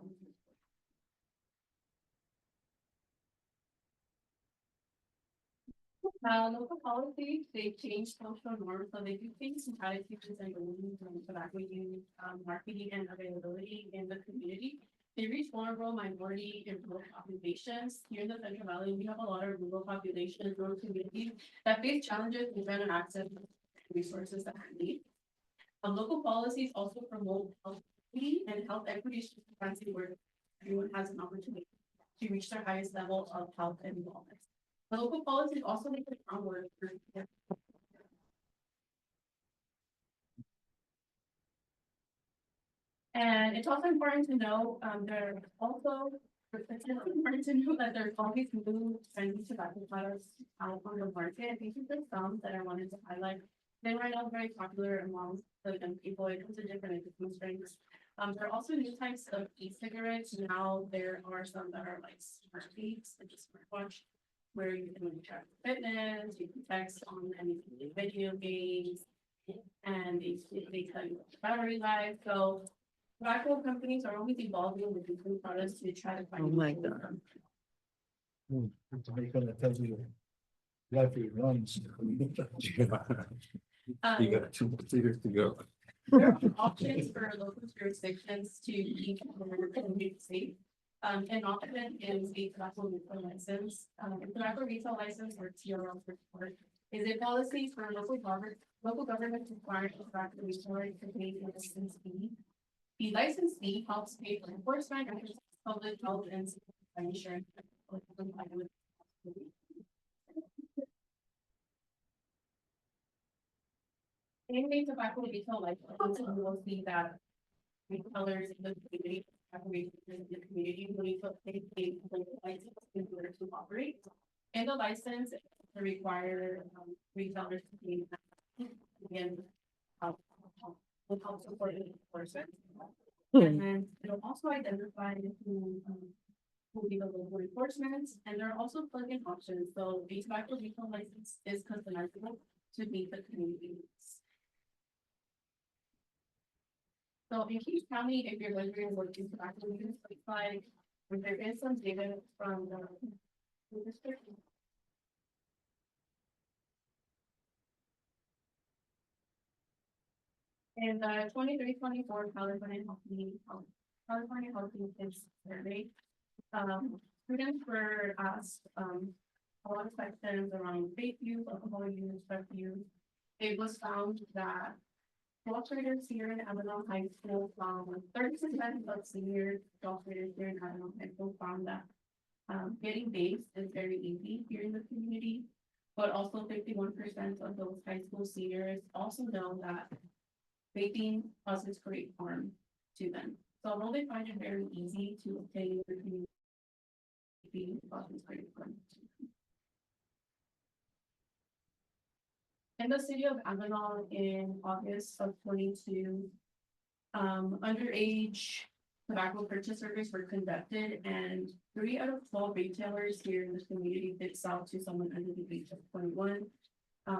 Local policies, they change social norms, so they do things some attitudes and beliefs on tobacco use, marketing and availability in the community. They reach vulnerable minority and rural populations. Here in the Central Valley, we have a lot of rural populations, rural communities that face challenges in better access to resources that are needed. Local policies also promote health equity and health equity transparency where everyone has an opportunity to reach their highest level of health and wellness. The local policies also make the groundwork for and it's also important to know it's important to know that there's always new trendy tobacco products out on the market. These are just some that I wanted to highlight. They right now very popular among the young people. It comes in different nicotine strengths. There are also new types of e-cigarettes. Now there are some that are like smart beats, like a smartwatch, where you can track fitness, you can text on any video games, and they tell you what the battery life. So tobacco companies are always evolving with new products to try to find. Oh my God. To make sure that tells you life runs. You got 2 more years to go. There are options for local jurisdictions to keep the community safe. And often is a tobacco retail license, a tobacco retail license or TRL report. Is a policy for local government to require a tobacco retailer to pay a license fee. The license fee helps pay for enforcement and public health and insurance. In a tobacco retail license, you will see that retailers in the community, in the community, will pay a license in order to operate. And the license to require retailers to pay again, will help support enforcement. And then it'll also identify who will be the local enforcement, and there are also plug-in options, so the tobacco retail license is customizable to meet the community needs. So in Kings County, if you're wondering what these tobacco units look like, there is some data from the district. In the 23-24 California Healthy Kids Survey, students were asked a lot of questions around vape use, alcohol use, drug use. It was found that 12th graders here in Avenal High School found 30% of senior 12th graders here in Avenal High School found that getting vapes is very easy here in the community, but also 51% of those high school seniors also know that vaping causes great harm to them. So although they find it very easy to obtain the community, vaping causes great harm to them. In the city of Avenal in August of 22, underage tobacco purchase surveys were conducted, and 3 out of 12 retailers here in the community did sell to someone under the age of 21.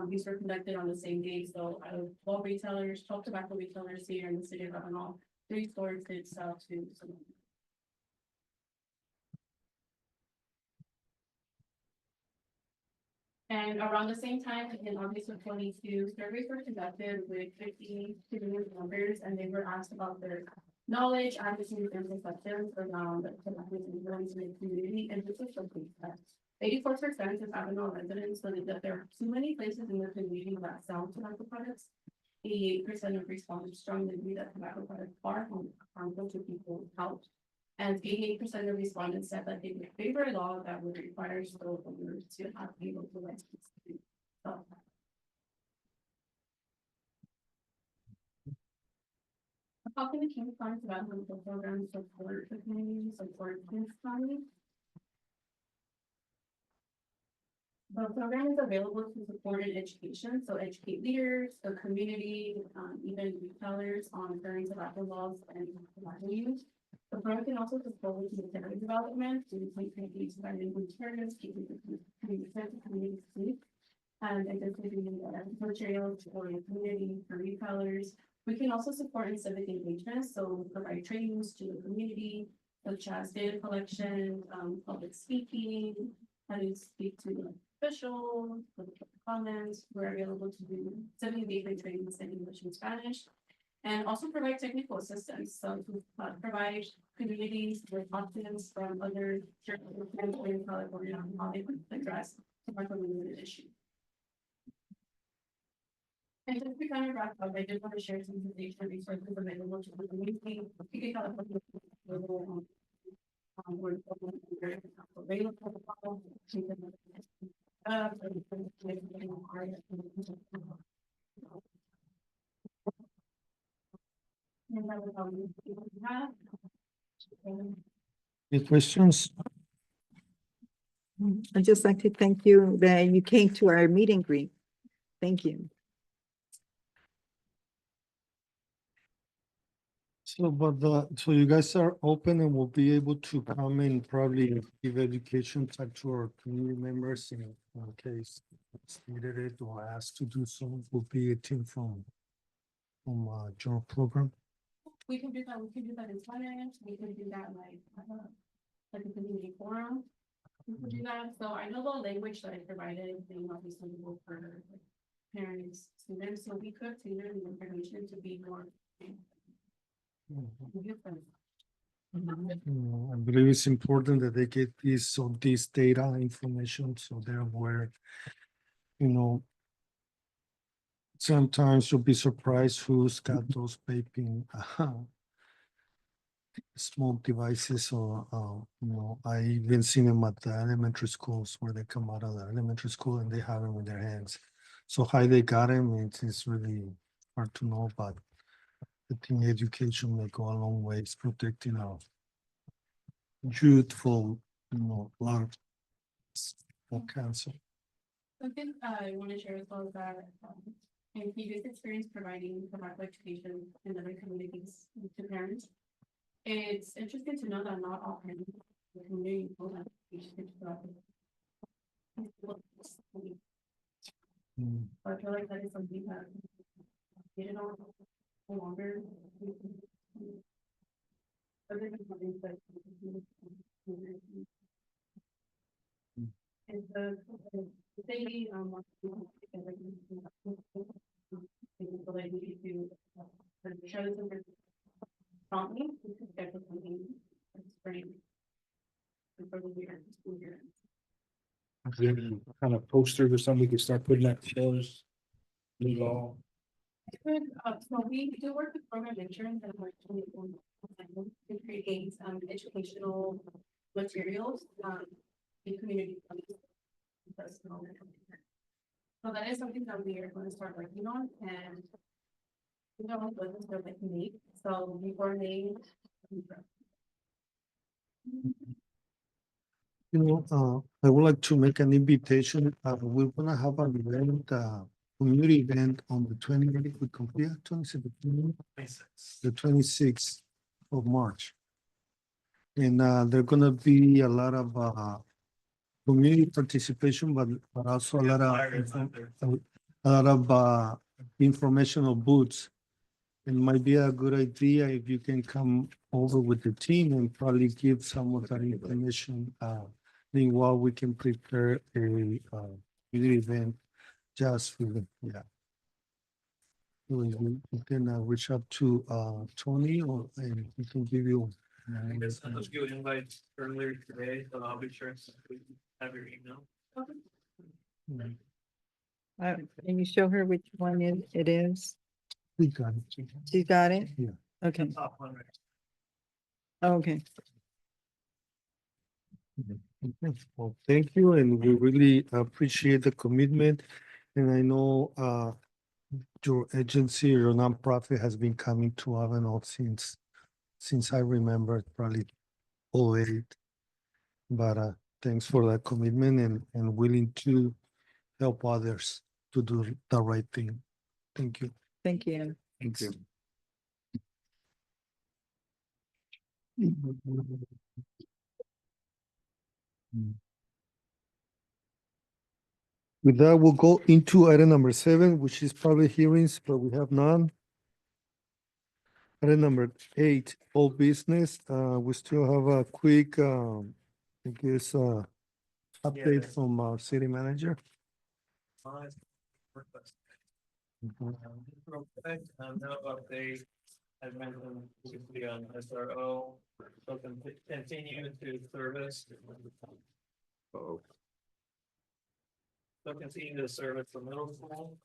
These were conducted on the same day, so out of 12 retailers, 12 tobacco retailers here in the city of Avenal, 3 stores did sell to someone. And around the same time, in August of 22, surveys were conducted with 50 community members, and they were asked about their knowledge, attitudes, and perceptions around tobacco influence in the community, and this is showcased that 84% of Avenal residents believe that there are too many places in the community that sell tobacco products. 88% of respondents strongly agree that tobacco products are harmful to people's health. And 88% of respondents said that they would favor a law that would require store owners to have a local license to sell. How can the Kings County Tobacco Program support the community, support Kings County? The program is available to support in education, so educate leaders, the community, even retailers on current tobacco laws and tobacco use. The program can also support community development to create language barriers, keeping the community safe, and identifying materials for the community for retailers. We can also support in civic engagement, so provide trainings to the community, such as data collection, public speaking, how to speak to officials, comments. We're available to do civic engagement trainings in English and Spanish, and also provide technical assistance. So to provide communities with options from other jurisdictions in California on how they could address tobacco-related issues. And just to kind of wrap up, I did want to share some information resources available to the community. You can tell us we're available. Any questions? I'd just like to thank you that you came to our meet and greet. Thank you. So you guys are open and will be able to come and probably give education type to our community members in case it's needed or asked to do so. Will be a team from general program. We can do that. We can do that in Spanish. We can do that like a community forum. We can do that. So I know the language that I provided may not be suitable for parents, students, so we could tailor the information to be more. I believe it's important that they get this data information, so they're aware. You know, sometimes you'll be surprised who's got those vaping small devices or, I even seen them at the elementary schools where they come out of the elementary school and they have them in their hands. So how they got them, it's really hard to know, but I think education may go a long way. It's protecting our youth from, lung cancer. Something I want to share as well is that, in previous experience providing tobacco education in other communities to parents, it's interesting to know that not all parents in the community know that they should tobacco. Mm. I feel like that is something that they don't no longer. Other than something that. And they, like we need to show some promptly, to schedule something for spring. And for the year, school year. Kind of posters or something we could start putting at the shows. You know, Good, so we do work with program insurance and we're to create educational materials, in community. So that is something that we are going to start working on and. We don't want to start like me, so before May. I would like to make an invitation. We're gonna have an event, community event on the 20th, we complete 27th, the 26th of March. And there gonna be a lot of community participation, but also a lot of informational booths. It might be a good idea if you can come over with the team and probably give some of that information. Meanwhile, we can prepare a community event just for the, yeah. We can reach out to Tony or and he can give you. I guess I sent you invites earlier today, so I'll be sure to have your email. Can you show her which one it is? We got it. She got it? Yeah. Okay, Top one, right? okay. Okay. Well, thank you, and we really appreciate the commitment. And I know your agency, your nonprofit has been coming to Avenal since I remember, probably 08. But thanks for that commitment and willing to help others to do the right thing. Thank you. Thank you. Thank you. With that, we'll go into item number 7, which is public hearings, but we have none. Item number 8, old business. We still have a quick, I guess, update from our city manager. Real quick, no update. I mentioned briefly on SRO, so continue to service. So continue to service the middle school.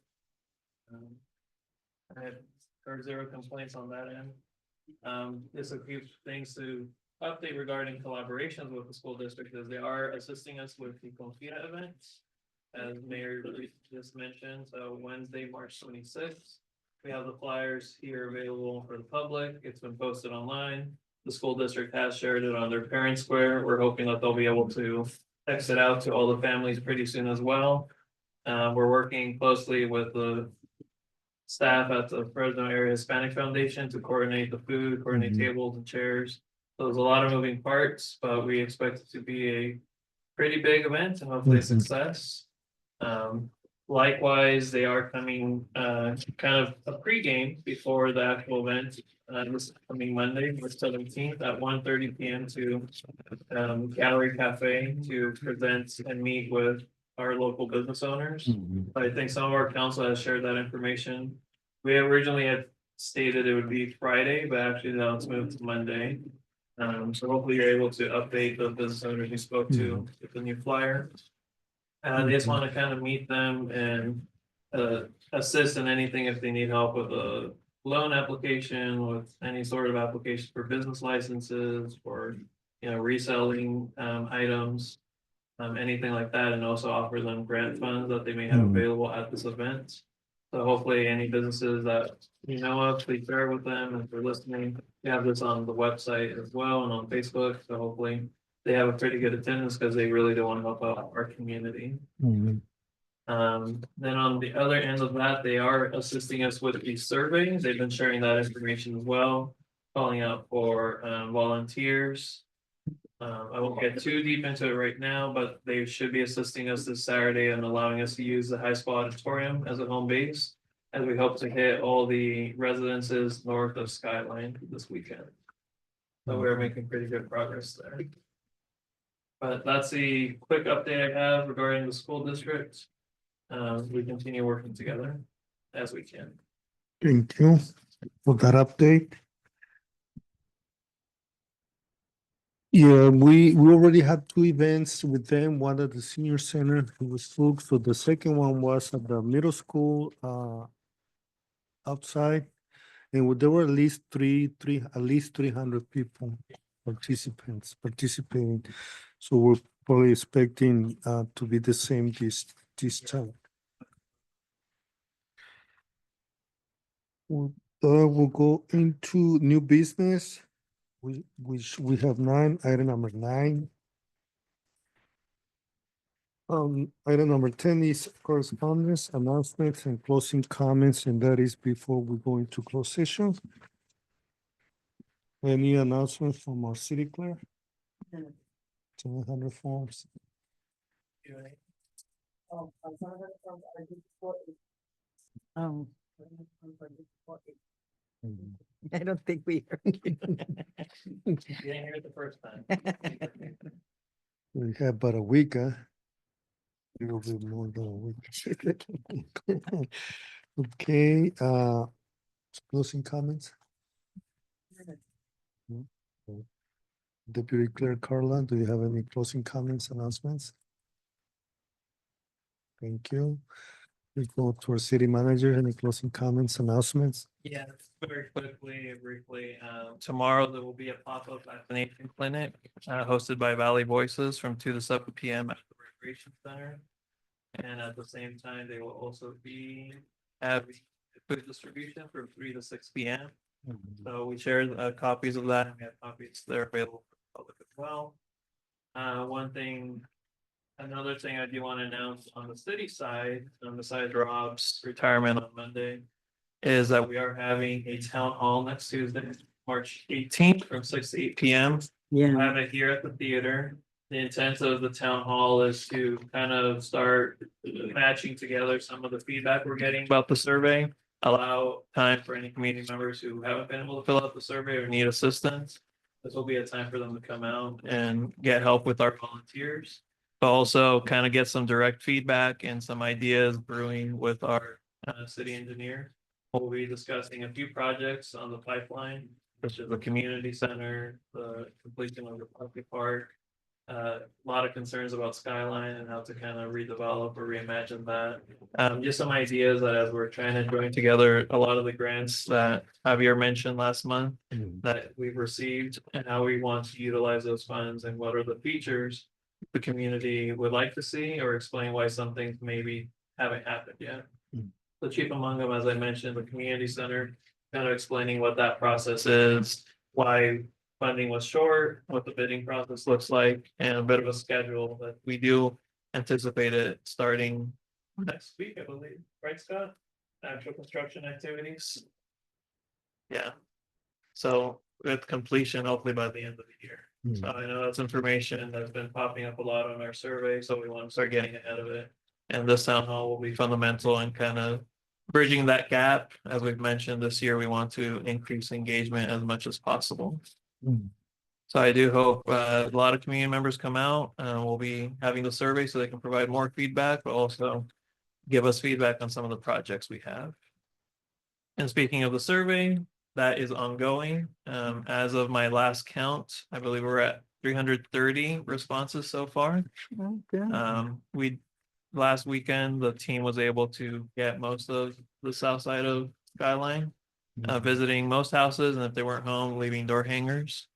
I had heard 0 complaints on that end. Just a few things to update regarding collaborations with the school district, as they are assisting us with the Confida events. As Mayor just mentioned, so Wednesday, March 26th. We have the flyers here available for the public. It's been posted online. The school district has shared it on their parent square. We're hoping that they'll be able to text it out to all the families pretty soon as well. We're working closely with the staff at the Fresno Area Hispanic Foundation to coordinate the food, coordinate tables and chairs. So there's a lot of moving parts, but we expect it to be a pretty big event and hopefully a success. Likewise, they are coming kind of a pregame before the actual event. This coming Monday, March 17th at 1:30 p.m. to Gallery Cafe to present and meet with our local business owners. I think some of our council has shared that information. We originally had stated it would be Friday, but actually now it's moved to Monday. So hopefully you're able to update the business owners you spoke to with the new flyer. They just want to kind of meet them and assist in anything if they need help with a loan application, with any sort of application for business licenses or, reselling items, anything like that, and also offer them grant funds that they may have available at this event. So hopefully any businesses that you know of, please share with them. And if they're listening, we have this on the website as well and on Facebook. So hopefully they have a pretty good attendance because they really do want to help out our community. Then on the other end of that, they are assisting us with these surveys. They've been sharing that information as well, calling out for volunteers. I won't get too deep into it right now, but they should be assisting us this Saturday and allowing us to use the high school auditorium as a home base, as we hope to hit all the residences north of Skyline this weekend. So we're making pretty good progress there. But that's the quick update I have regarding the school district. We continue working together as we can. Thank you for that update. Yeah, we already had two events with them, one at the senior center, it was full, so the second one was at the middle school, outside. And there were at least at least 300 people, participants participating. So we're probably expecting, to be the same this time. We'll go into new business. We have 9, item number 9. Item number 10 is correspondence, announcements, and closing comments, and that is before we go into closed session. Any announcements from our city clerk? 700 forms. I don't think we heard you. You didn't hear it the first time. We have about a week, huh? A little bit more than a week. Okay, closing comments? No? Deputy Clerk Carla, do you have any closing comments, announcements? Thank you. We go to our city manager, any closing comments, announcements? Yeah, very quickly, briefly, tomorrow there will be a pop-up vaccination clinic, hosted by Valley Voices from 2 to 7 PM at the Recreation Center. And at the same time, they will also be having food distribution from 3 to 6 PM. So we shared copies of that, and we have copies that are available for the public as well. Another thing I do want to announce on the city side, besides Rob's retirement on Monday, is that we are having a town hall next Tuesday, March 18th from 6 to 8 PM. We'll have it here at the theater. The intent of the town hall is to kind of start matching together some of the feedback we're getting about the survey. Allow time for any community members who haven't been able to fill out the survey or need assistance. This will be a time for them to come out and get help with our volunteers. But also kind of get some direct feedback and some ideas brewing with our city engineer. We'll be discussing a few projects on the pipeline, such as the community center, the completion of the park. A lot of concerns about Skyline and how to kind of redevelop or reimagine that. Just some ideas that as we're trying to join together a lot of the grants that Javier mentioned last month that we've received and how we want to utilize those funds and what are the features the community would like to see, or explain why some things maybe haven't happened yet. The chief among them, as I mentioned, the community center, kind of explaining what that process is, why funding was short, what the bidding process looks like, and a bit of a schedule that we do anticipate it starting next week, I believe, right, Scott? Actual construction activities. Yeah. So with completion, hopefully by the end of the year. So I know that's information that's been popping up a lot on our survey, so we want to start getting ahead of it. And this town hall will be fundamental in kind of bridging that gap. As we've mentioned this year, we want to increase engagement as much as possible. So I do hope a lot of community members come out. We'll be having the survey so they can provide more feedback, but also give us feedback on some of the projects we have. And speaking of the survey, that is ongoing. As of my last count, I believe we're at 330 responses so far. Oh, good. We, last weekend, the team was able to get most of the south side of Skyline, visiting most houses, and if they weren't home, leaving door hangers.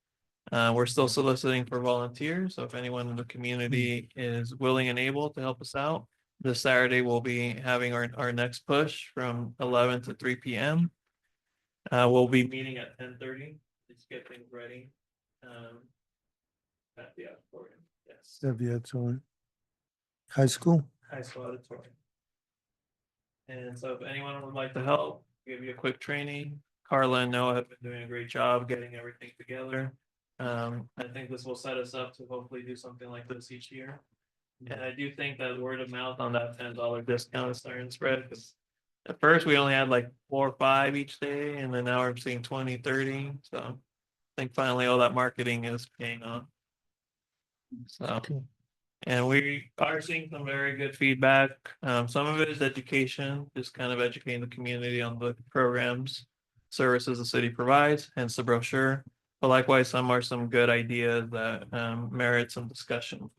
We're still soliciting for volunteers, so if anyone in the community is willing and able to help us out, this Saturday we'll be having our next push from 11 to 3 p.m. We'll be meeting at 10:30, just get things ready. At the auditorium, yes, Aviator. High school? high school auditorium. And so if anyone would like to help, give you a quick training, Carla and Noah have been doing a great job getting everything together. I think this will set us up to hopefully do something like this each year. And I do think that word of mouth on that $10 discount is starting to spread, because at first we only had like 4 or 5 each day, and then now we're seeing 20, 30. So I think finally all that marketing is paying off. So, and we are seeing some very good feedback. Some of it is education, just kind of educating the community on the programs, services the city provides, hence the brochure. But likewise, some are some good ideas that merit some discussion,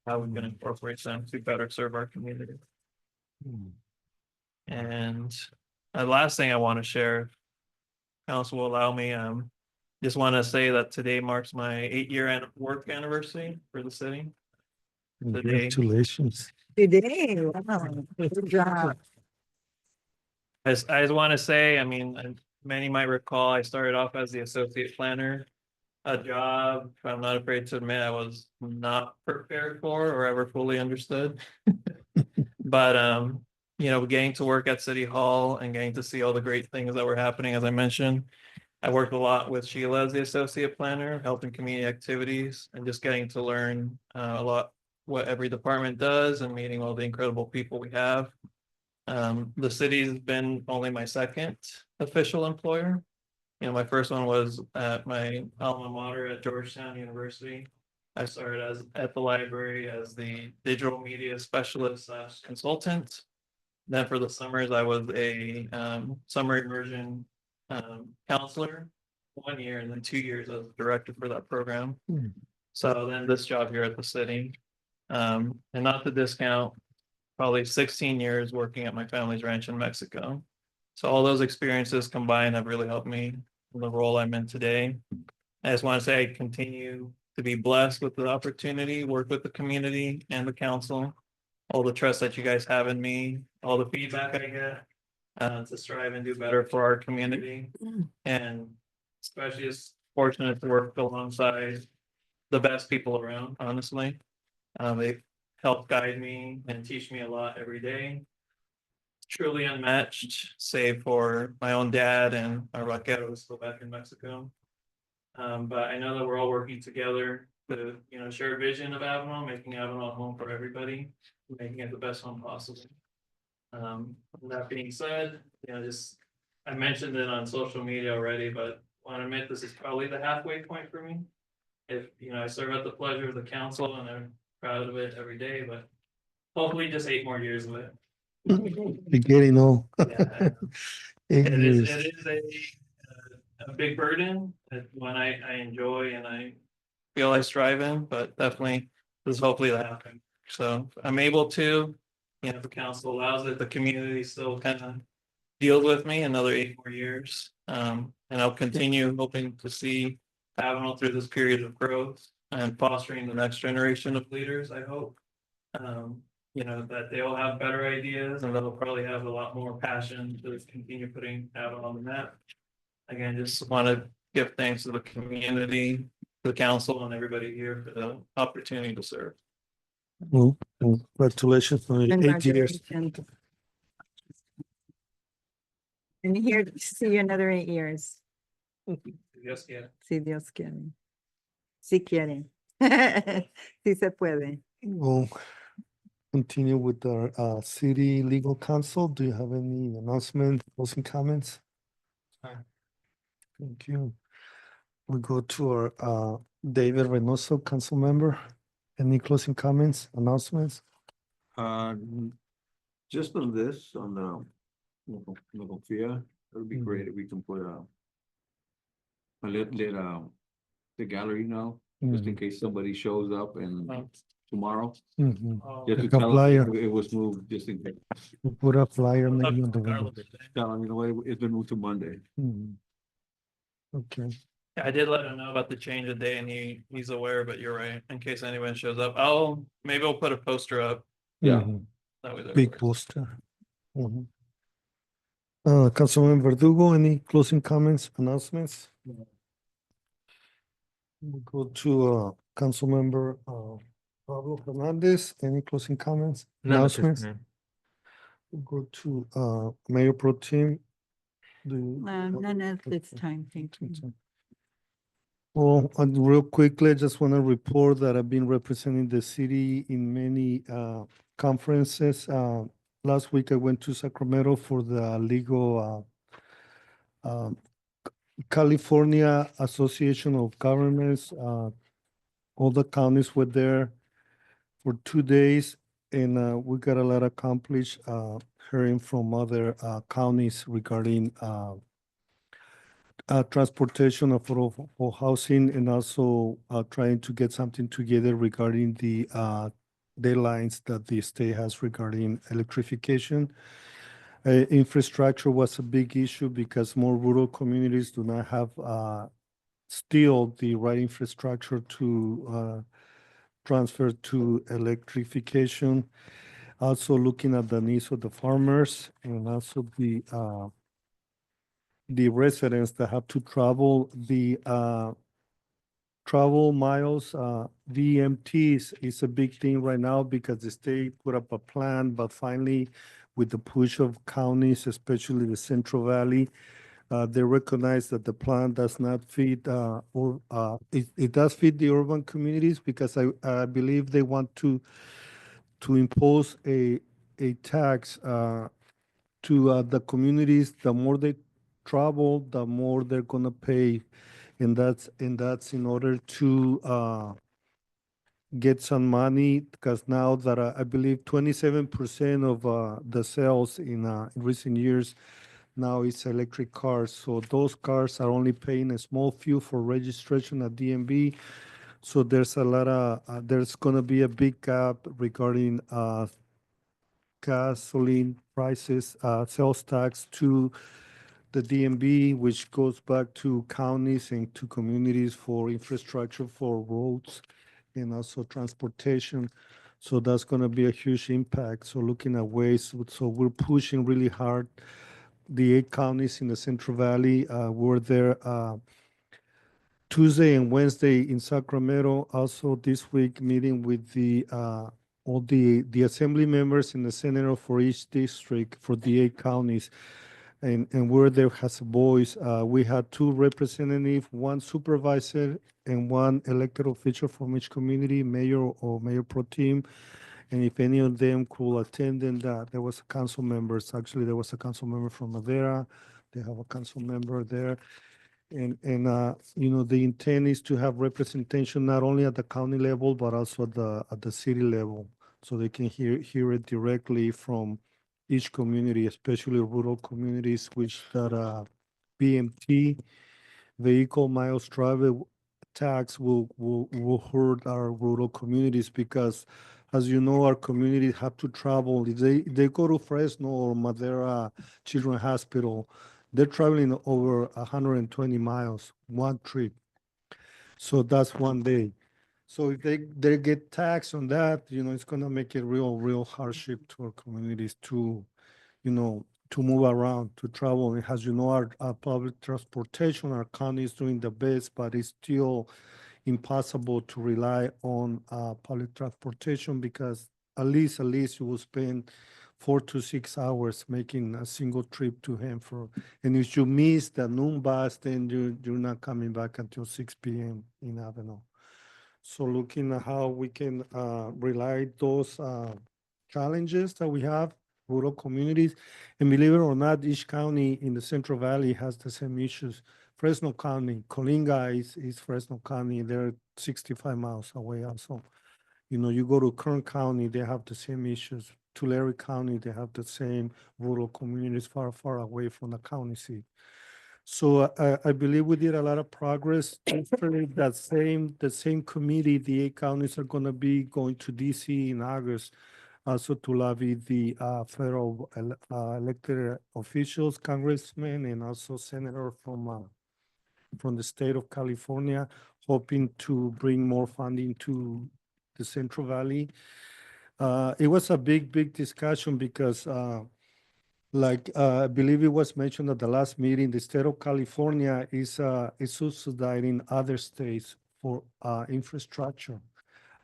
how we can incorporate them to better serve our community. And the last thing I want to share, if council will allow me, just want to say that today marks my 8-year work anniversary for the city. Congratulations. Today, wow, good job. I just want to say, I mean, many might recall, I started off as the associate planner, a job I'm not afraid to admit I was not prepared for or ever fully understood. But getting to work at City Hall and getting to see all the great things that were happening, as I mentioned, I worked a lot with Sheila as the associate planner, helping community activities, and just getting to learn a lot what every department does and meeting all the incredible people we have. The city's been only my second official employer. My first one was at my alma mater at Georgetown University. I started at the library as the digital media specialist / consultant. Then for the summers, I was a summer immersion counselor 1 year, and then 2 years as director for that program. So then this job here at the city, and not to discount, probably 16 years working at my family's ranch in Mexico. So all those experiences combined have really helped me in the role I'm in today. I just want to say I continue to be blessed with the opportunity, work with the community and the council, all the trust that you guys have in me, all the feedback I get to strive and do better for our community. And especially is fortunate to work alongside the best people around, honestly. They help guide me and teach me a lot every day. Truly unmatched, save for my own dad and our vaquero who's still back in Mexico. But I know that we're all working together to, share a vision of Avenal, making Avenal a home for everybody, making it the best home possible. That being said, I mentioned it on social media already, but I want to admit this is probably the halfway point for me. If, I serve at the pleasure of the council and I'm proud of it every day, but hopefully just 8 more years of it. You're getting old. Yeah, 8 years. it is a big burden, one I enjoy and I feel I strive in, but definitely this is hopefully to happen. So I'm able to, if the council allows it, the community still kind of deals with me another 8 more years. And I'll continue hoping to see Avenal through this period of growth and fostering the next generation of leaders, I hope. That they'll have better ideas and they'll probably have a lot more passion to continue putting Avenal on the map. Again, just want to give thanks to the community, the council, and everybody here for the opportunity to serve. Well, congratulations on your 8 years. Congratulations. And here to see you another 8 years. Yes, yeah. Si Dios quiere. Si quiere. Si se puede. We'll continue with our city legal counsel. Do you have any announcement, closing comments? Thank you. We go to our David Reynoso, council member. Any closing comments, announcements? Just on this, on the Logofia, it would be great if we can put I let, the gallery know, just in case somebody shows up and tomorrow. Mhm. Just to Like a tell flyer. them it was moved, just in case. We put a flyer maybe on the window. Tell them, you know what, it's been moved to Monday. Mhm. Okay. Yeah, I did let him know about the change of day and he's aware, but you're right, in case anyone shows up, maybe I'll put a poster up. Yeah. Mhm. That way they're Big aware. poster. Mhm. Councilman Verdugo, any closing comments, announcements? We'll go to, Councilmember, Pablo Hernandez, any closing comments, announcements? We'll go to, Mayor Pro Tem. None at this time, thank you. Well, real quickly, I just want to report that I've been representing the city in many conferences. Last week I went to Sacramento for the legal California Association of Governments. All the counties were there for 2 days, and we got a lot accomplished, hearing from other counties regarding transportation, affordable housing, and also trying to get something together regarding the deadlines that the state has regarding electrification. Infrastructure was a big issue because more rural communities do not have still the right infrastructure to transfer to electrification. Also looking at the needs of the farmers and also the residents that have to travel, the travel miles, VMTs is a big thing right now because the state put up a plan, but finally with the push of counties, especially the Central Valley, they recognize that the plan does not fit, it does fit the urban communities because I believe they want to impose a tax to the communities. The more they travel, the more they're gonna pay, and that's in order to get some money, because now that I believe 27% of the sales in recent years now is electric cars. So those cars are only paying a small fee for registration at DMV. So there's a lot of there's gonna be a big gap regarding gasoline prices, sales tax to the DMV, which goes back to counties and to communities for infrastructure, for roads, and also transportation. So that's going to be a huge impact. So looking at ways, so we're pushing really hard. The 8 counties in the Central Valley were there Tuesday and Wednesday in Sacramento. Also this week, meeting with the all the assembly members in the senator for each district for the 8 counties, and we're there as a voice. We had 2 representatives, 1 supervisor, and 1 elected official from each community, mayor or mayor pro tem. And if any of them could attend, then there was a council members. Actually, there was a council member from Madera. They have a council member there. And you know, the intent is to have representation not only at the county level, but also at the city level. So they can hear it directly from each community, especially rural communities, which that BMT, vehicle miles travel tax will hurt our rural communities because, as you know, our communities have to travel. If they go to Fresno or Madera Children's Hospital, they're traveling over 120 miles, one trip. So that's one day. So if they get taxed on that, you know, it's gonna make it real hardship to our communities to, you know, to move around, to travel. And as you know, our public transportation, our county is doing the best, but it's still impossible to rely on public transportation because at least you will spend 4 to 6 hours making a single trip to Hanford. And if you miss the noon bus, then you're not coming back until 6 p.m. in Avenal. So looking at how we can rely those challenges that we have, rural communities, and believe it or not, each county in the Central Valley has the same issues. Fresno County, Colinga is Fresno County. They're 65 miles away also. You know, you go to Kern County, they have the same issues. Tulare County, they have the same rural communities far away from the county seat. So I believe we did a lot of progress. Hopefully the same committee, the 8 counties are gonna be going to DC in August. Also to lobby the federal elected officials, congressmen, and also senator from the state of California, hoping to bring more funding to the Central Valley. It was a big discussion because I believe it was mentioned at the last meeting, the state of California is subsidizing other states for infrastructure.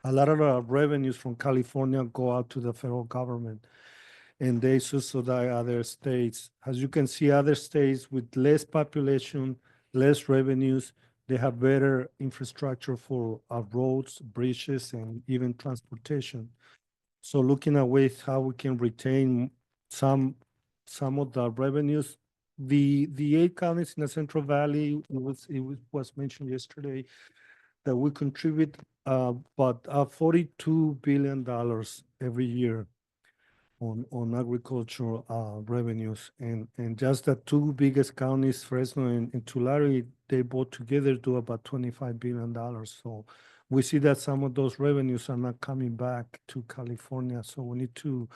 A lot of the revenues from California go out to the federal government, and they subsidize other states. As you can see, other states with less population, less revenues, they have better infrastructure for roads, bridges, and even transportation. So looking at ways how we can retain some of the revenues. The 8 counties in the Central Valley, it was mentioned yesterday that we contribute about $42 billion every year on agricultural revenues. And just the two biggest counties, Fresno and Tulare, they both together do about $25 billion. So we see that some of those revenues are not coming back to California. So we need to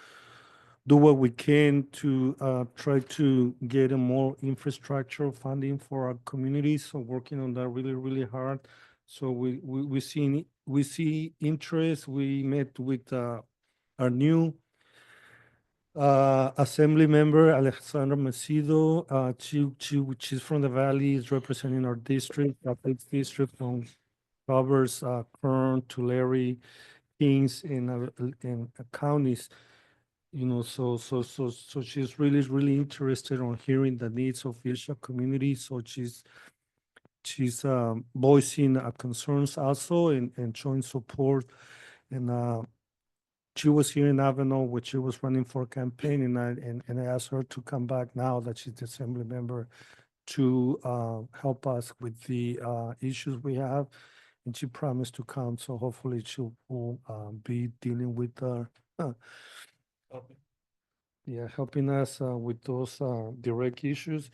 do what we can to try to get a more infrastructure funding for our communities. So working on that really hard. So we see interest. We met with our new Assembly member Alexandra Macedo, she's from the Valley, is representing our district, our fifth district from covers Kern, Tulare, Kings, and counties. You know, so she's really interested on hearing the needs of each community. So she's voicing concerns also and showing support. And she was here in Avenal when she was running for campaign, and I asked her to come back now that she's the assembly member to help us with the issues we have. And she promised to come, so hopefully she will be dealing with helping us with those direct issues.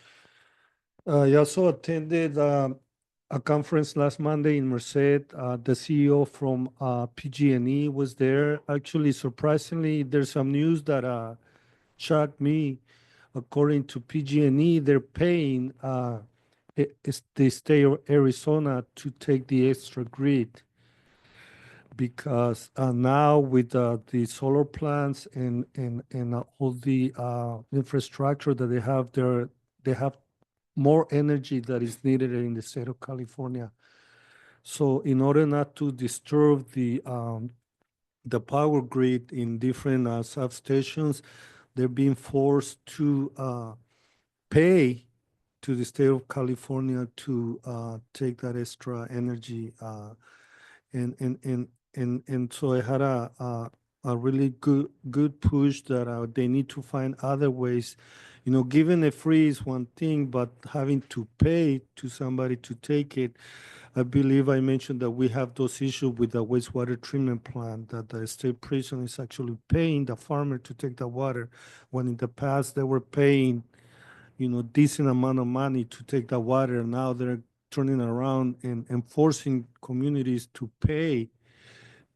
I also attended a conference last Monday in Merced. The CEO from PG&E was there. Actually, surprisingly, there's some news that shocked me. According to PG&E, they're paying the state of Arizona to take the extra grid because now with the solar plants and all the infrastructure that they have there, they have more energy that is needed in the state of California. So in order not to disturb the power grid in different substations, they're being forced to pay to the state of California to take that extra energy. And so I had a really good push that they need to find other ways. You know, giving a free is one thing, but having to pay to somebody to take it. I believe I mentioned that we have those issues with the wastewater treatment plant, that the state prison is actually paying the farmer to take the water, when in the past they were paying, you know, decent amount of money to take the water. Now they're turning around and forcing communities to pay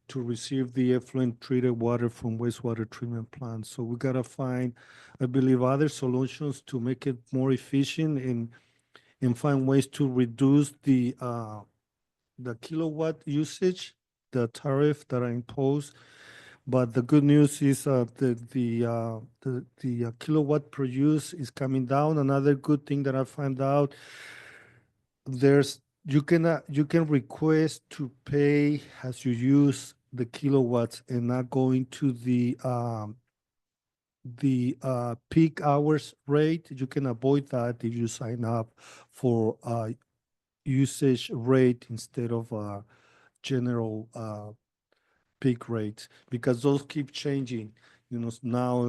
to receive the effluent treated water from wastewater treatment plants. So we gotta find, I believe, other solutions to make it more efficient and find ways to reduce the kilowatt usage, the tariff that are imposed. But the good news is the kilowatt per use is coming down. Another good thing that I found out, you can request to pay as you use the kilowatts and not going to the peak hours rate. You can avoid that if you sign up for usage rate instead of general peak rates, because those keep changing. You know,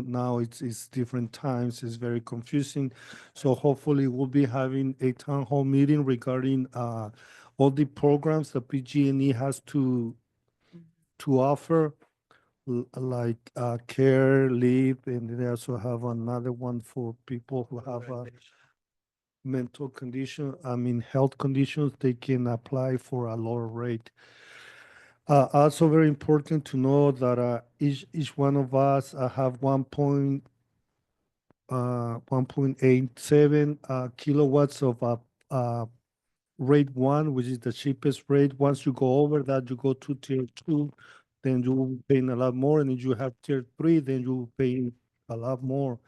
now it's different times. It's very confusing. So hopefully we'll be having a town hall meeting regarding all the programs that PG&E has to offer, like care, leave, and they also have another one for people who have mental condition, health conditions, they can apply for a lower rate. Also very important to know that each one of us have 1.87 kilowatts of rate one, which is the cheapest rate. Once you go over that, you go to tier two, then you paying a lot more, and if you have tier three, then you pay a lot more.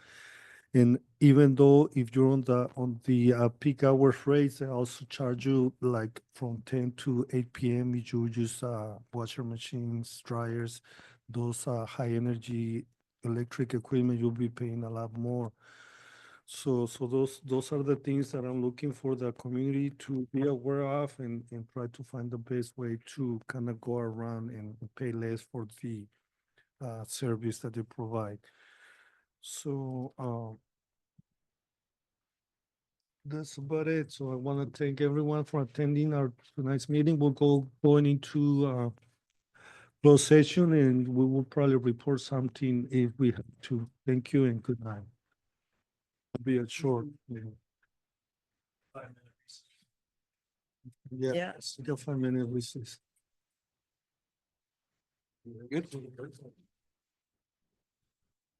And even though if you're on the peak hours rates, they also charge you like from 10 to 8 p.m. if you use washer machines, dryers, those high energy electric equipment, you'll be paying a lot more. So those are the things that I'm looking for the community to be aware of and try to find the best way to kind of go around and pay less for the service that they provide. So that's about it. So I want to thank everyone for attending our tonight's meeting. We'll going into closed session and we will probably report something if we have to. Thank you and good night. It'll be a short meeting. Yeah, Yeah. still 5 minute recess. Good.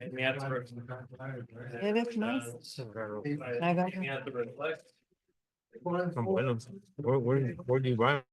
And we have to. It is nice. I got We have to reflect. Where do you buy?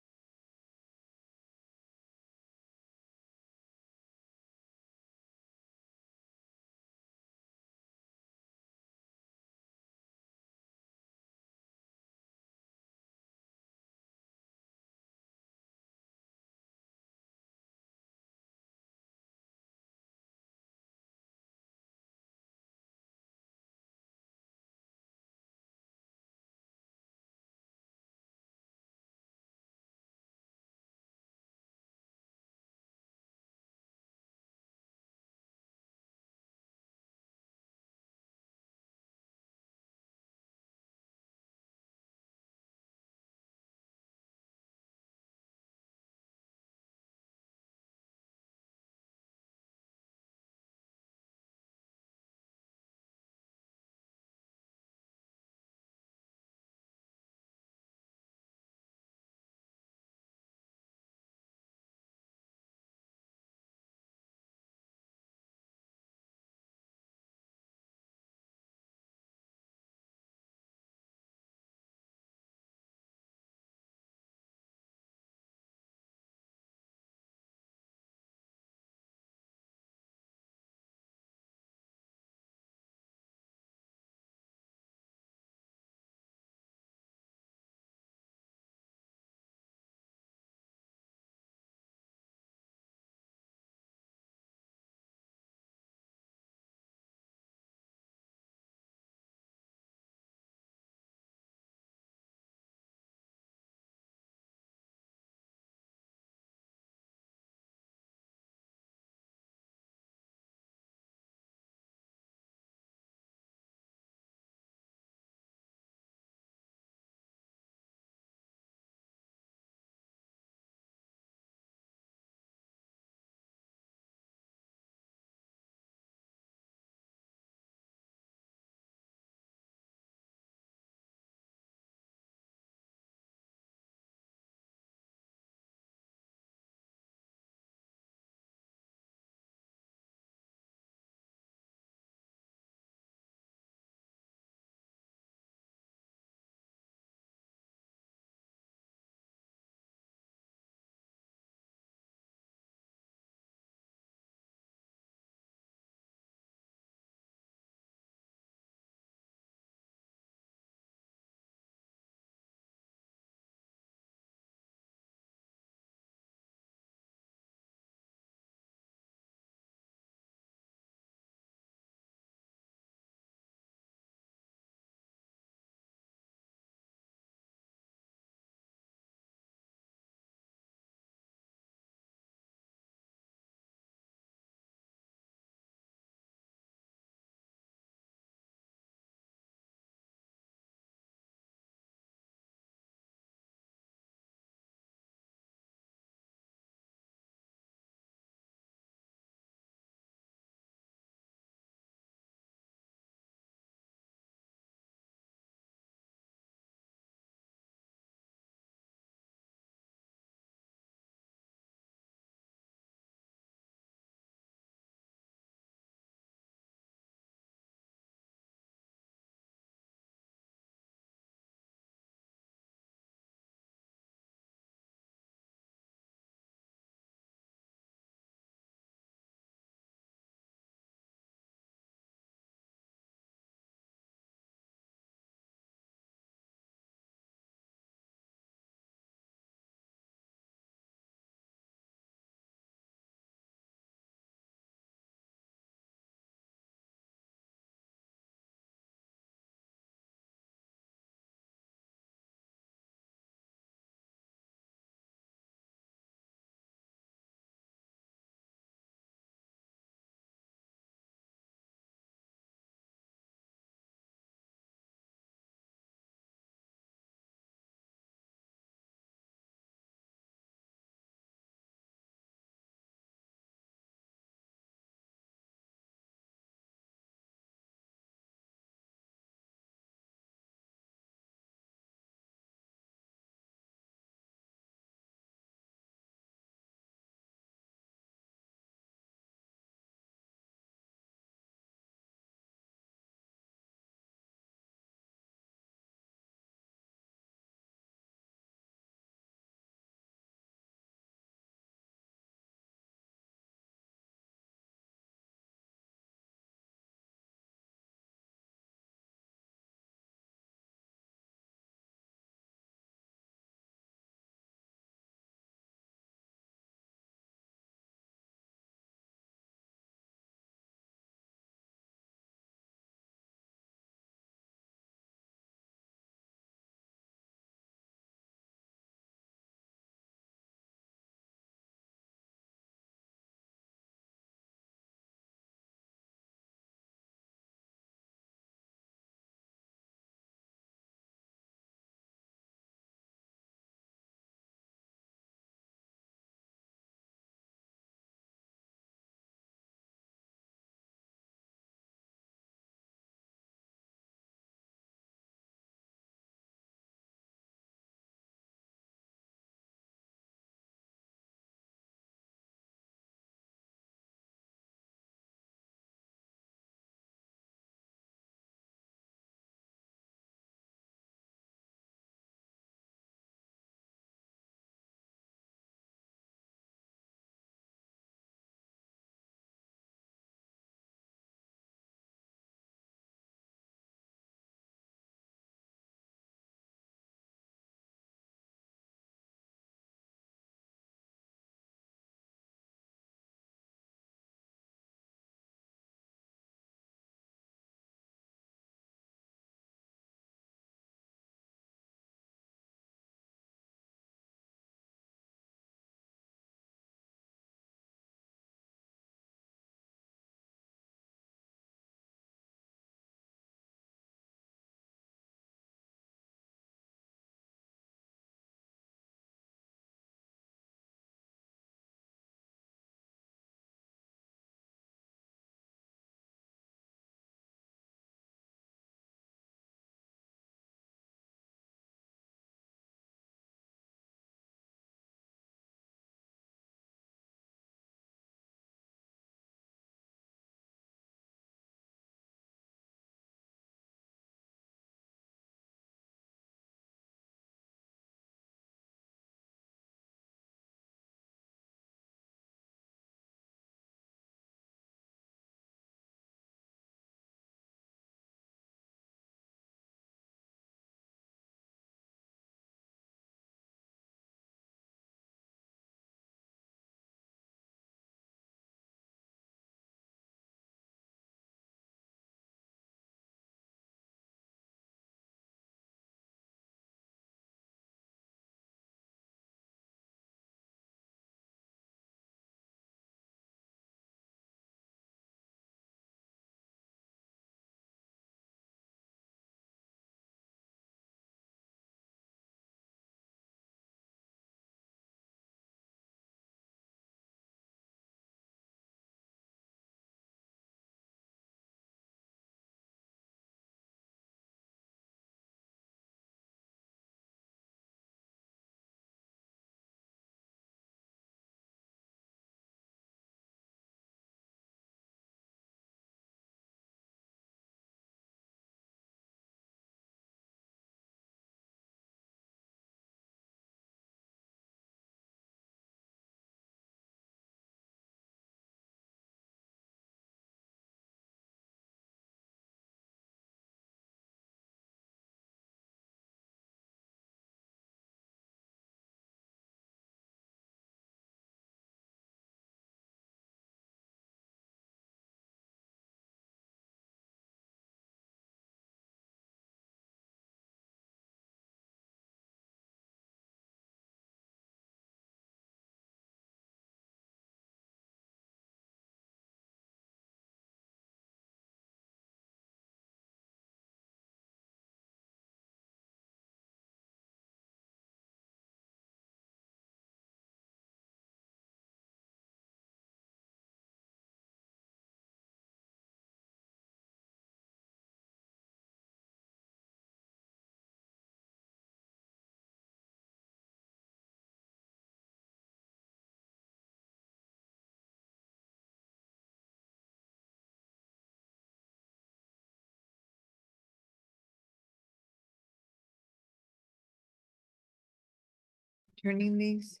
turning these?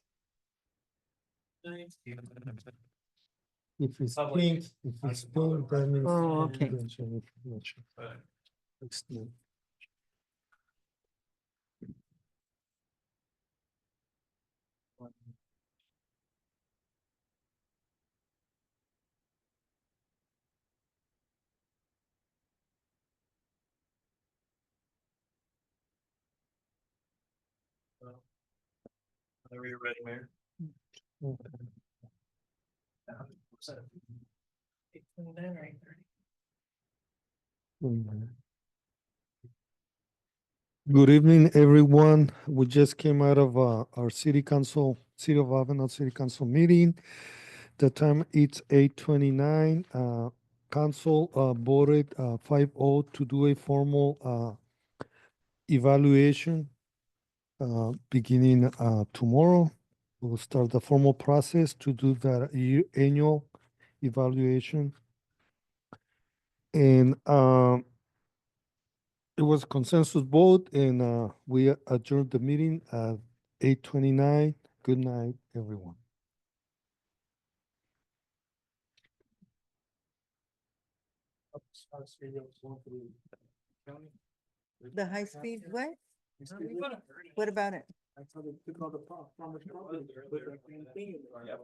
If it's pink, if it's pink, that means. Oh, okay. confidential information. It's not. Whenever you're ready, Mayor. Okay. Good evening, everyone. We just came out of our city council, City of Avenal City Council meeting. The time it's 8:29. Council voted 5-0 to do a formal evaluation beginning tomorrow. We'll start the formal process to do that annual evaluation. And it was consensus vote and we adjourned the meeting at 8:29. Good night, everyone. The high speed, what? What about it? I thought they took all the farmers' property, put that green thing in there.